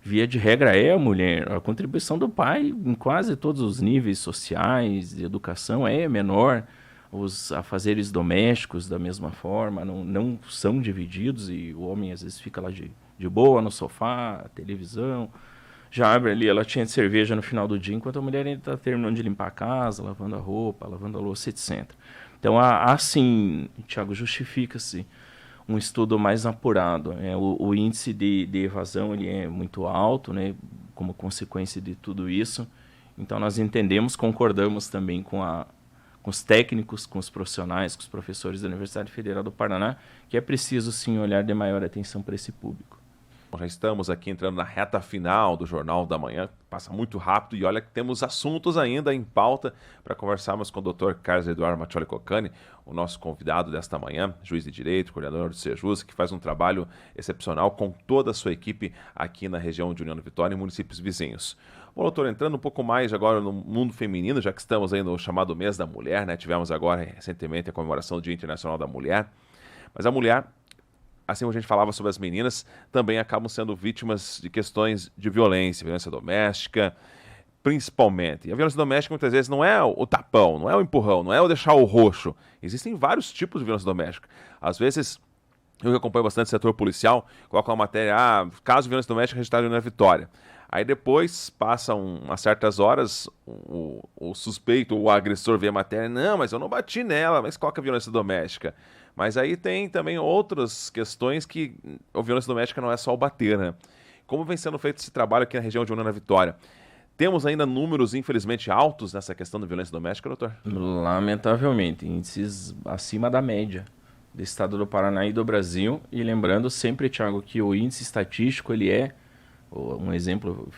via de regra, é a mulher. A contribuição do pai em quase todos os níveis sociais de educação é menor. Os afazeres domésticos, da mesma forma, não são divididos e o homem às vezes fica lá de boa no sofá, televisão. Já abre ali a latinha de cerveja no final do dia, enquanto a mulher ainda está terminando de limpar a casa, lavando a roupa, lavando a louça, etc. Então, assim, Tiago, justifica-se um estudo mais apurado. O índice de evasão ele é muito alto, né, como consequência de tudo isso. Então, nós entendemos, concordamos também com os técnicos, com os profissionais, com os professores da Universidade Federal do Paraná, que é preciso, sim, olhar de maior atenção para esse público. Já estamos aqui entrando na reta final do Jornal da Manhã, passa muito rápido e olha que temos assuntos ainda em pauta para conversarmos com o Dr. Carlos Eduardo Mattioli Coccani, o nosso convidado desta manhã, juiz de direito, coordenador do Sejus, que faz um trabalho excepcional com toda a sua equipe aqui na região de União da Vitória e municípios vizinhos. Bom, doutor, entrando um pouco mais agora no mundo feminino, já que estamos aí no chamado Mês da Mulher, né? Tivemos agora recentemente a comemoração do Dia Internacional da Mulher, mas a mulher, assim como a gente falava sobre as meninas, também acabam sendo vítimas de questões de violência doméstica, principalmente. E a violência doméstica muitas vezes não é o tapão, não é o empurrão, não é o deixar o roxo. Existem vários tipos de violência doméstica. Às vezes, eu que acompanho bastante o setor policial, coloco uma matéria, caso de violência doméstica registrado na Vitória. Aí depois, passam umas certas horas, o suspeito, o agressor vê a matéria, não, mas eu não bati nela, mas coloca violência doméstica. Mas aí tem também outras questões que a violência doméstica não é só o bater, né? Como vem sendo feito esse trabalho aqui na região de União da Vitória? Temos ainda números, infelizmente, altos nessa questão da violência doméstica, doutor? Lamentavelmente, índices acima da média do estado do Paraná e do Brasil. E lembrando sempre, Thiago, que o índice estatístico ele é um exemplo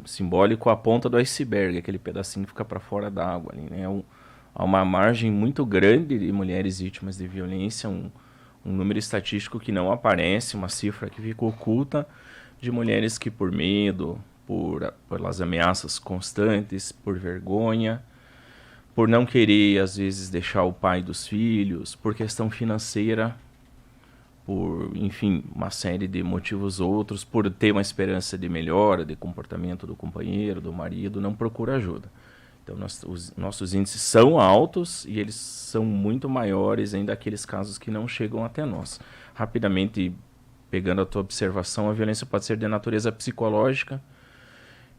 simbólico, a ponta do iceberg, aquele pedacinho que fica para fora da água ali, né? Há uma margem muito grande de mulheres vítimas de violência, um número estatístico que não aparece, uma cifra que fica oculta, de mulheres que por medo, pelas ameaças constantes, por vergonha, por não querer às vezes deixar o pai dos filhos, por questão financeira, por, enfim, uma série de motivos outros, por ter uma esperança de melhora de comportamento do companheiro, do marido, não procura ajuda. Então, os nossos índices são altos e eles são muito maiores ainda aqueles casos que não chegam até nós. Rapidamente, pegando a tua observação, a violência pode ser de natureza psicológica,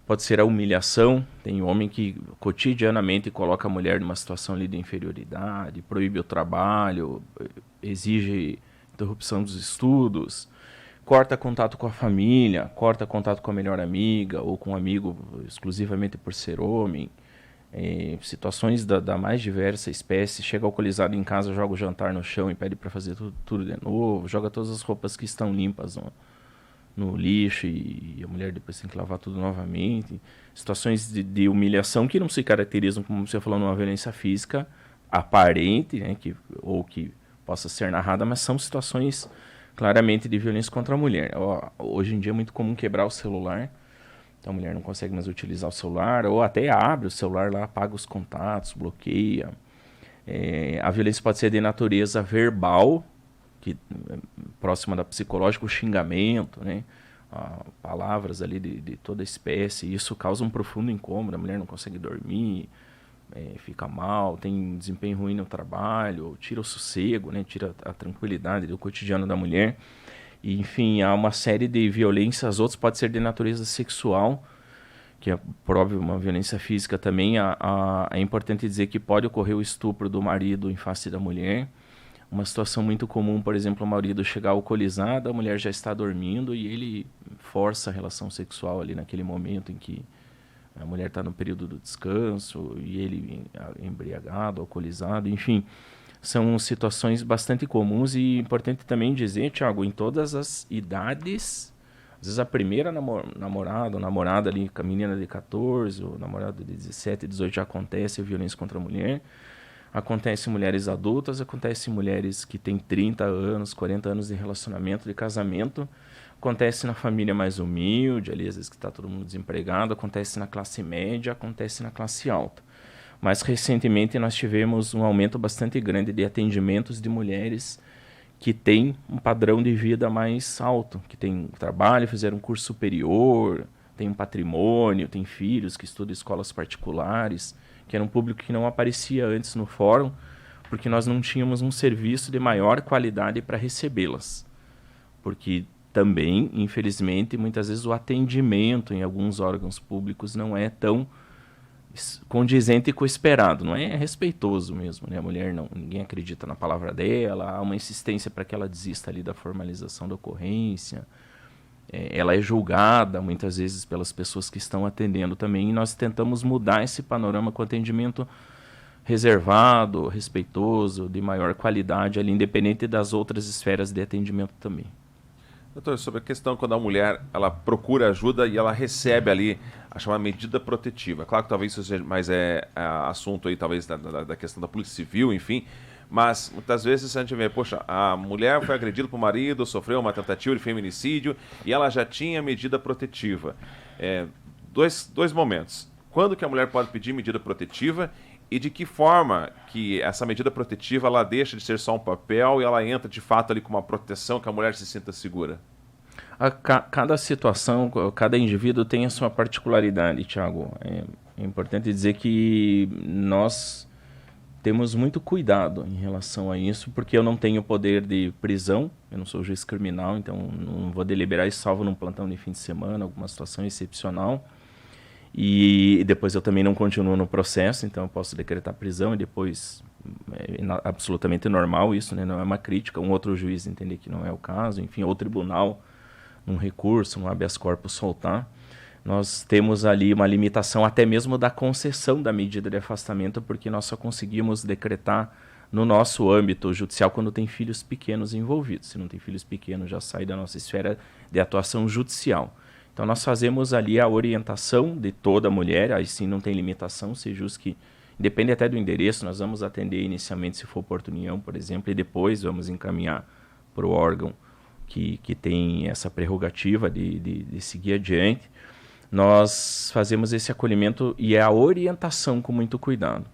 pode ser a humilhação. Tem homem que cotidianamente coloca a mulher numa situação ali de inferioridade, proíbe o trabalho, exige interrupção dos estudos, corta contato com a família, corta contato com a melhor amiga ou com um amigo exclusivamente por ser homem. Situações da mais diversa espécie, chega alcoolizado em casa, joga o jantar no chão e pede para fazer tudo de novo, joga todas as roupas que estão limpas no lixo e a mulher depois tem que lavar tudo novamente. Situações de humilhação que não se caracterizam, como você falou, numa violência física aparente, né, ou que possa ser narrada, mas são situações claramente de violência contra a mulher. Hoje em dia é muito comum quebrar o celular. Então a mulher não consegue mais utilizar o celular, ou até abre o celular lá, apaga os contatos, bloqueia. A violência pode ser de natureza verbal, próxima da psicológica, o xingamento, né? Palavras ali de toda espécie. Isso causa um profundo incômodo, a mulher não consegue dormir, fica mal, tem desempenho ruim no trabalho, tira o sossego, né? Tira a tranquilidade do cotidiano da mulher. E, enfim, há uma série de violências, outras pode ser de natureza sexual, que é, por óbvio, uma violência física também. É importante dizer que pode ocorrer o estupro do marido em face da mulher. Uma situação muito comum, por exemplo, o marido chegar alcoolizado, a mulher já está dormindo e ele força a relação sexual ali naquele momento em que a mulher está no período do descanso e ele embriagado, alcoolizado, enfim. São situações bastante comuns e importante também dizer, Thiago, em todas as idades, às vezes a primeira namorada ou namorada ali com a menina de 14, ou namorado de 17, 18 já acontece a violência contra a mulher. Acontece em mulheres adultas, acontece em mulheres que têm 30 anos, 40 anos de relacionamento, de casamento. Acontece na família mais humilde, ali às vezes que está todo mundo desempregado, acontece na classe média, acontece na classe alta. mas recentemente nós tivemos um aumento bastante grande de atendimentos de mulheres que têm um padrão de vida mais alto, que têm trabalho, fizeram um curso superior, têm um patrimônio, têm filhos que estudam em escolas particulares, que era um público que não aparecia antes no fórum, porque nós não tínhamos um serviço de maior qualidade para recebê-las. Porque também, infelizmente, muitas vezes o atendimento em alguns órgãos públicos não é tão condizente com o esperado, não é respeitoso mesmo, né? A mulher não, ninguém acredita na palavra dela, há uma insistência para que ela desista ali da formalização da ocorrência, ela é julgada muitas vezes pelas pessoas que estão atendendo também, e nós tentamos mudar esse panorama com atendimento reservado, respeitoso, de maior qualidade, ali, independente das outras esferas de atendimento também. Doutor, sobre a questão quando a mulher ela procura ajuda e ela recebe ali a chamada medida protetiva. Claro que talvez isso seja mais assunto aí, talvez, da questão da Polícia Civil, enfim, mas muitas vezes a gente vê, poxa, a mulher foi agredida por marido, sofreu uma tentativa de feminicídio e ela já tinha medida protetiva. Dois momentos. Quando que a mulher pode pedir medida protetiva e de que forma que essa medida protetiva ela deixa de ser só um papel e ela entra de fato ali com uma proteção que a mulher se sinta segura? Cada situação, cada indivíduo tem a sua particularidade, Thiago. É importante dizer que nós temos muito cuidado em relação a isso, porque eu não tenho poder de prisão, eu não sou juiz criminal, então não vou deliberar isso salvo num plantão de fim de semana, alguma situação excepcional. E depois eu também não continuo no processo, então eu posso decretar prisão e depois é absolutamente normal isso, né? Não é uma crítica, um outro juiz entender que não é o caso, enfim, ou tribunal, um recurso, um habeas corpus soltar. Nós temos ali uma limitação até mesmo da concessão da medida de afastamento, porque nós só conseguimos decretar no nosso âmbito judicial quando tem filhos pequenos envolvidos. Se não tem filhos pequenos, já sai da nossa esfera de atuação judicial. Então nós fazemos ali a orientação de toda mulher, aí sim não tem limitação, se justo que, depende até do endereço, nós vamos atender inicialmente se for Porto União, por exemplo, e depois vamos encaminhar para o órgão que tem essa prerrogativa de seguir adiante. Nós fazemos esse acolhimento e a orientação com muito cuidado.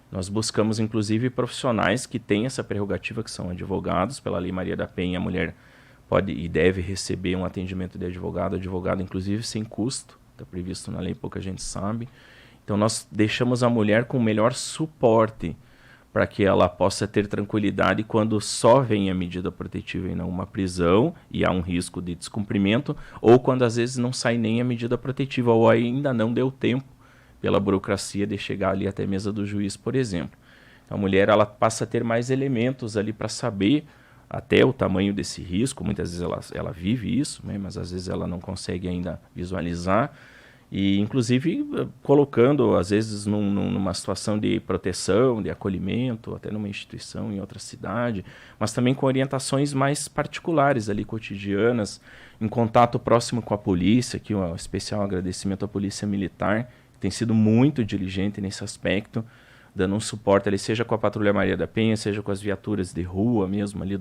Nós buscamos, inclusive, profissionais que têm essa prerrogativa, que são advogados. Pela Lei Maria da Penha, a mulher pode e deve receber um atendimento de advogado, inclusive, sem custo. Está previsto na lei, pouca gente sabe. Então, nós deixamos a mulher com o melhor suporte para que ela possa ter tranquilidade quando só vem a medida protetiva e não uma prisão, e há um risco de descumprimento, ou quando às vezes não sai nem a medida protetiva, ou ainda não deu tempo pela burocracia de chegar ali até a mesa do juiz, por exemplo. Então, a mulher ela passa a ter mais elementos ali para saber até o tamanho desse risco. Muitas vezes ela vive isso, né, mas às vezes ela não consegue ainda visualizar. E, inclusive, colocando, às vezes, numa situação de proteção, de acolhimento, até numa instituição em outra cidade, mas também com orientações mais particulares ali, cotidianas, em contato próximo com a polícia, aqui um especial agradecimento à Polícia Militar, que tem sido muito diligente nesse aspecto, dando um suporte ali, seja com a Patrulha Maria da Penha, seja com as viaturas de rua mesmo ali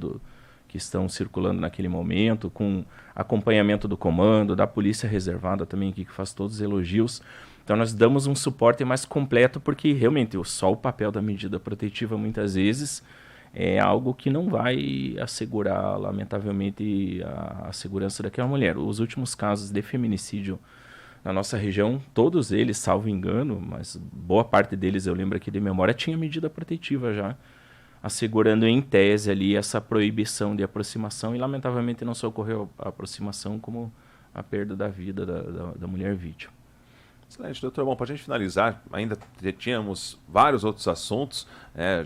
que estão circulando naquele momento, com acompanhamento do comando, da Polícia Reservada também, que faz todos os elogios. Então nós damos um suporte mais completo, porque realmente só o papel da medida protetiva muitas vezes é algo que não vai assegurar, lamentavelmente, a segurança daquela mulher. Os últimos casos de feminicídio na nossa região, todos eles, salvo engano, mas boa parte deles, eu lembro aqui de memória, tinha medida protetiva já, assegurando em tese ali essa proibição de aproximação, e lamentavelmente não só ocorreu a aproximação como a perda da vida da mulher vítima. Excelente, doutor. Bom, para a gente finalizar, ainda tínhamos vários outros assuntos,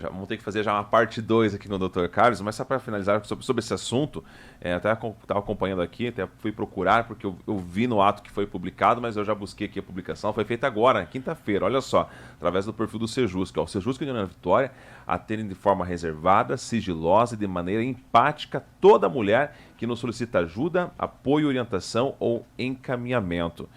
já vamos ter que fazer já uma parte 2 aqui com o doutor Carlos, mas só para finalizar sobre esse assunto, até estava acompanhando aqui, até fui procurar, porque eu vi no ato que foi publicado, mas eu já busquei aqui a publicação, foi feita agora, quinta-feira, olha só, através do perfil do Sejusc. O Sejusc de União da Vitória atende de forma reservada, sigilosa e de maneira empática toda mulher que nos solicita ajuda, apoio, orientação ou encaminhamento.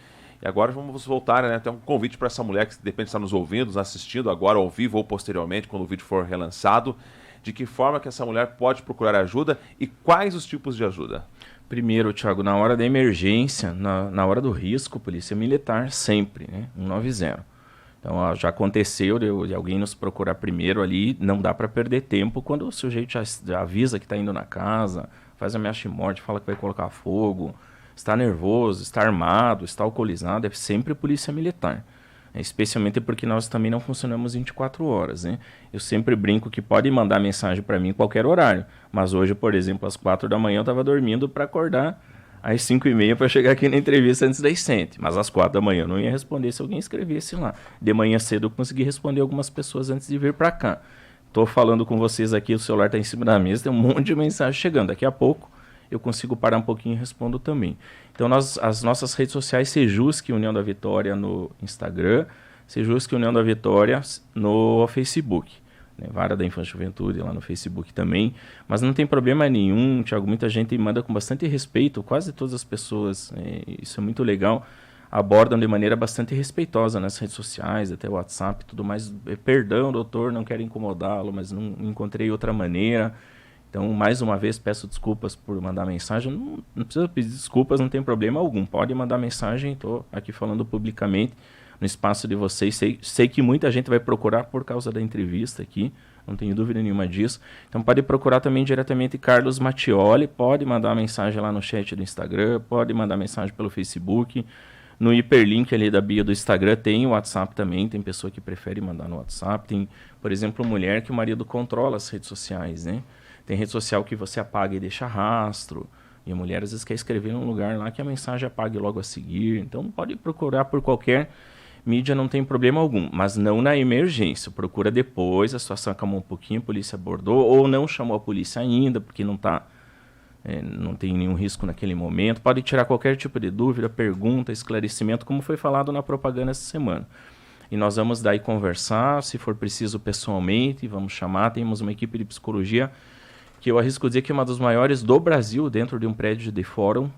E agora vamos voltar, né? Tem um convite para essa mulher que de repente está nos ouvindo, nos assistindo agora ao vivo ou posteriormente, quando o vídeo for relançado. De que forma que essa mulher pode procurar ajuda e quais os tipos de ajuda? Primeiro, Thiago, na hora da emergência, na hora do risco, Polícia Militar, sempre, né? 190. Então, já aconteceu de alguém nos procurar primeiro ali, não dá para perder tempo quando o sujeito já avisa que está indo na casa, faz ameaça de morte, fala que vai colocar fogo, está nervoso, está armado, está alcoolizado, é sempre polícia militar. Especialmente porque nós também não funcionamos 24 horas, né? Eu sempre brinco que pode mandar mensagem para mim em qualquer horário, mas hoje, por exemplo, às 4 da manhã eu estava dormindo para acordar às 5h30 para chegar aqui na entrevista antes das 7. Mas às 4 da manhã eu não ia responder se alguém escrevesse lá. De manhã cedo eu consegui responder algumas pessoas antes de vir para cá. Estou falando com vocês aqui, o celular está em cima da mesa, tem um monte de mensagem chegando. Daqui a pouco eu consigo parar um pouquinho e respondo também. Então, as nossas redes sociais, Sejusc União da Vitória no Instagram, Sejusc União da Vitória no Facebook. Né? Vara da Infância e Juventude lá no Facebook também. Mas não tem problema nenhum, Thiago. Muita gente manda com bastante respeito, quase todas as pessoas, isso é muito legal, abordam de maneira bastante respeitosa nas redes sociais, até o WhatsApp e tudo mais. Perdão, doutor, não quero incomodá-lo, mas não encontrei outra maneira. Então, mais uma vez, peço desculpas por mandar mensagem. Não precisa pedir desculpas, não tem problema algum. Pode mandar mensagem, estou aqui falando publicamente no espaço de vocês. Sei que muita gente vai procurar por causa da entrevista aqui, não tenho dúvida nenhuma disso. Então, pode procurar também diretamente Carlos Mattioli, pode mandar mensagem lá no chat do Instagram, pode mandar mensagem pelo Facebook. No hiperlink ali da bio do Instagram tem o WhatsApp também, tem pessoa que prefere mandar no WhatsApp. Tem, por exemplo, mulher que o marido controla as redes sociais, né? Tem rede social que você apaga e deixa rastro. E a mulher às vezes quer escrever num lugar lá que a mensagem apague logo a seguir. Então pode procurar por qualquer mídia, não tem problema algum. Mas não na emergência. Procura depois, a situação acalmou um pouquinho, a polícia abordou. Ou não chamou a polícia ainda, porque não tem nenhum risco naquele momento. Pode tirar qualquer tipo de dúvida, pergunta, esclarecimento, como foi falado na propaganda essa semana. E nós vamos daí conversar, se for preciso pessoalmente, vamos chamar. Temos uma equipe de psicologia que eu arrisco dizer que é uma das maiores do Brasil dentro de um prédio de fórum.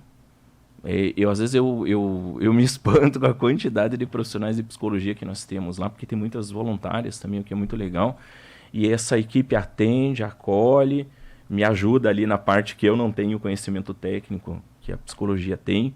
Às vezes eu me espanto com a quantidade de profissionais de psicologia que nós temos lá, porque tem muitas voluntárias também, o que é muito legal. E essa equipe atende, acolhe, me ajuda ali na parte que eu não tenho conhecimento técnico, que a psicologia tem.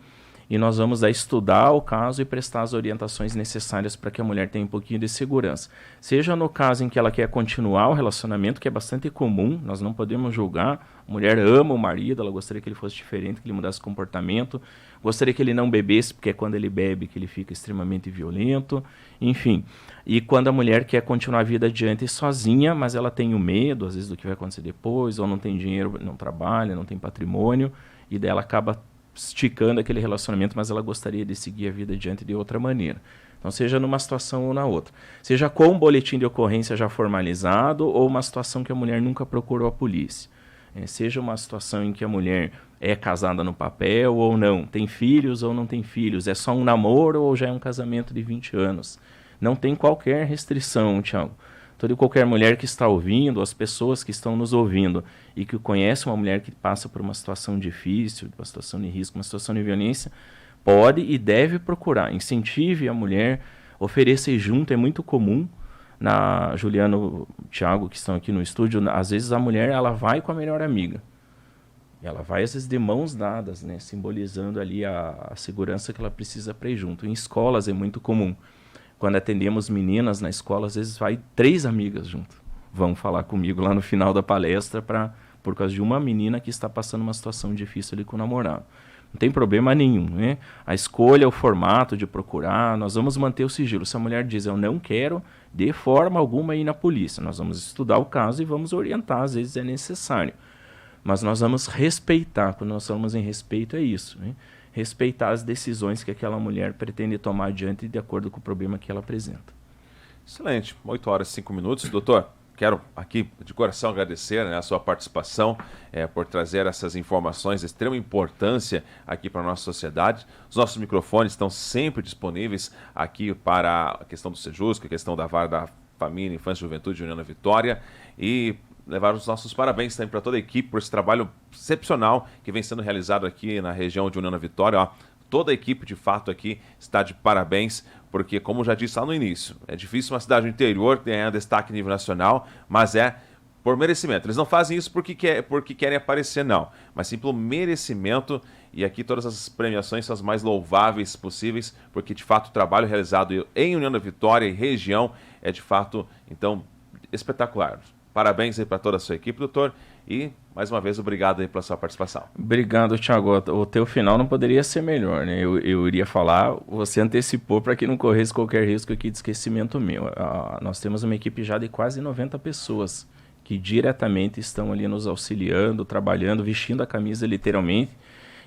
E nós vamos estudar o caso e prestar as orientações necessárias para que a mulher tenha um pouquinho de segurança. Seja no caso em que ela quer continuar o relacionamento, que é bastante comum, nós não podemos julgar. A mulher ama o marido, ela gostaria que ele fosse diferente, que ele mudasse comportamento. Gostaria que ele não bebesse, porque é quando ele bebe que ele fica extremamente violento. Enfim, e quando a mulher quer continuar a vida adiante sozinha, mas ela tem o medo, às vezes, do que vai acontecer depois, ou não tem dinheiro, não trabalha, não tem patrimônio, e daí ela acaba esticando aquele relacionamento, mas ela gostaria de seguir a vida adiante de outra maneira. Então, seja numa situação ou na outra. Seja com um boletim de ocorrência já formalizado ou uma situação que a mulher nunca procurou a polícia. Seja uma situação em que a mulher é casada no papel ou não, tem filhos ou não tem filhos, é só um namoro ou já é um casamento de 20 anos. Não tem qualquer restrição, Thiago. Toda e qualquer mulher que está ouvindo, as pessoas que estão nos ouvindo e que conhece uma mulher que passa por uma situação difícil, uma situação de risco, uma situação de violência, pode e deve procurar. Incentive a mulher, ofereça junto, é muito comum. Juliano, Thiago, que estão aqui no estúdio, às vezes a mulher ela vai com a melhor amiga. Ela vai, às vezes, de mãos dadas, né, simbolizando ali a segurança que ela precisa para ir junto. Em escolas é muito comum. Quando atendemos meninas na escola, às vezes vai 3 amigas junto. Vão falar comigo lá no final da palestra por causa de uma menina que está passando uma situação difícil ali com o namorado. Não tem problema nenhum, né? A escolha, o formato de procurar, nós vamos manter o sigilo. Se a mulher diz, eu não quero de forma alguma ir na polícia, nós vamos estudar o caso e vamos orientar, às vezes é necessário. Mas nós vamos respeitar, quando nós falamos em respeito é isso, né? Respeitar as decisões que aquela mulher pretende tomar adiante de acordo com o problema que ela apresenta. Excelente. 8 horas e 5 minutos. Doutor, quero aqui de coração agradecer, né, a sua participação, por trazer essas informações de extrema importância aqui para a nossa sociedade. Os nossos microfones estão sempre disponíveis aqui para a questão do Sejusc, a questão da Vara da Família, Infância e Juventude, União da Vitória, e levar os nossos parabéns também para toda a equipe por esse trabalho excepcional que vem sendo realizado aqui na região de União da Vitória. Toda a equipe, de fato, aqui está de parabéns, porque, como já disse lá no início, é difícil uma cidade do interior ganhar destaque a nível nacional, mas por merecimento. Eles não fazem isso porque querem aparecer, não. Mas sim pelo merecimento. E aqui todas as premiações são as mais louváveis possíveis, porque de fato o trabalho realizado em União da Vitória e região é de fato, então, espetacular. Parabéns aí para toda a sua equipe, doutor. E, mais uma vez, obrigado aí pela sua participação. Obrigado, Thiago. O teu final não poderia ser melhor, né? Eu iria falar, você antecipou para que não corresse qualquer risco aqui de esquecimento meu. Nós temos uma equipe já de quase 90 pessoas que diretamente estão ali nos auxiliando, trabalhando, vestindo a camisa literalmente.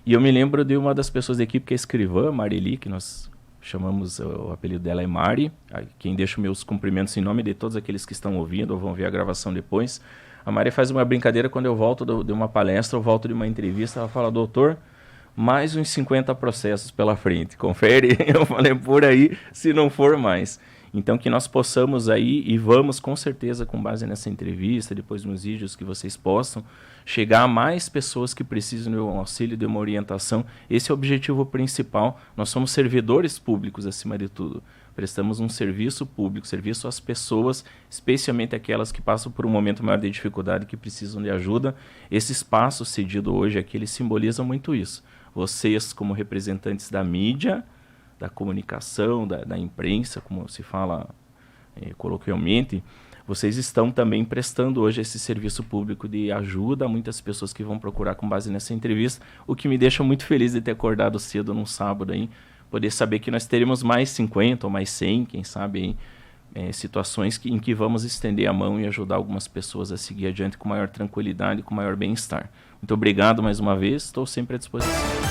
E eu me lembro de uma das pessoas da equipe que é a escrivã, Marili, que nós chamamos, o apelido dela é Mari, quem deixa meus cumprimentos em nome de todos aqueles que estão ouvindo ou vão ver a gravação depois. A Mari faz uma brincadeira quando eu volto de uma palestra, eu volto de uma entrevista, ela fala, doutor, mais uns 50 processos pela frente, confere? Eu falei, por aí, se não for mais. Então que nós possamos aí, e vamos com certeza com base nessa entrevista, depois nos vídeos que vocês possam, chegar a mais pessoas que precisam de um auxílio, de uma orientação. Esse é o objetivo principal. Nós somos servidores públicos acima de tudo. Prestamos um serviço público, serviço às pessoas, especialmente aquelas que passam por um momento maior de dificuldade, que precisam de ajuda. Esse espaço cedido hoje aqui, ele simboliza muito isso. Vocês, como representantes da mídia, da comunicação, da imprensa, como se fala coloquialmente, vocês estão também prestando hoje esse serviço público de ajuda a muitas pessoas que vão procurar com base nessa entrevista, o que me deixa muito feliz de ter acordado cedo num sábado aí, poder saber que nós teremos mais 50 ou mais 100, quem sabe, situações em que vamos estender a mão e ajudar algumas pessoas a seguir adiante com maior tranquilidade e com maior bem-estar. Muito obrigado mais uma vez, estou sempre à disposição.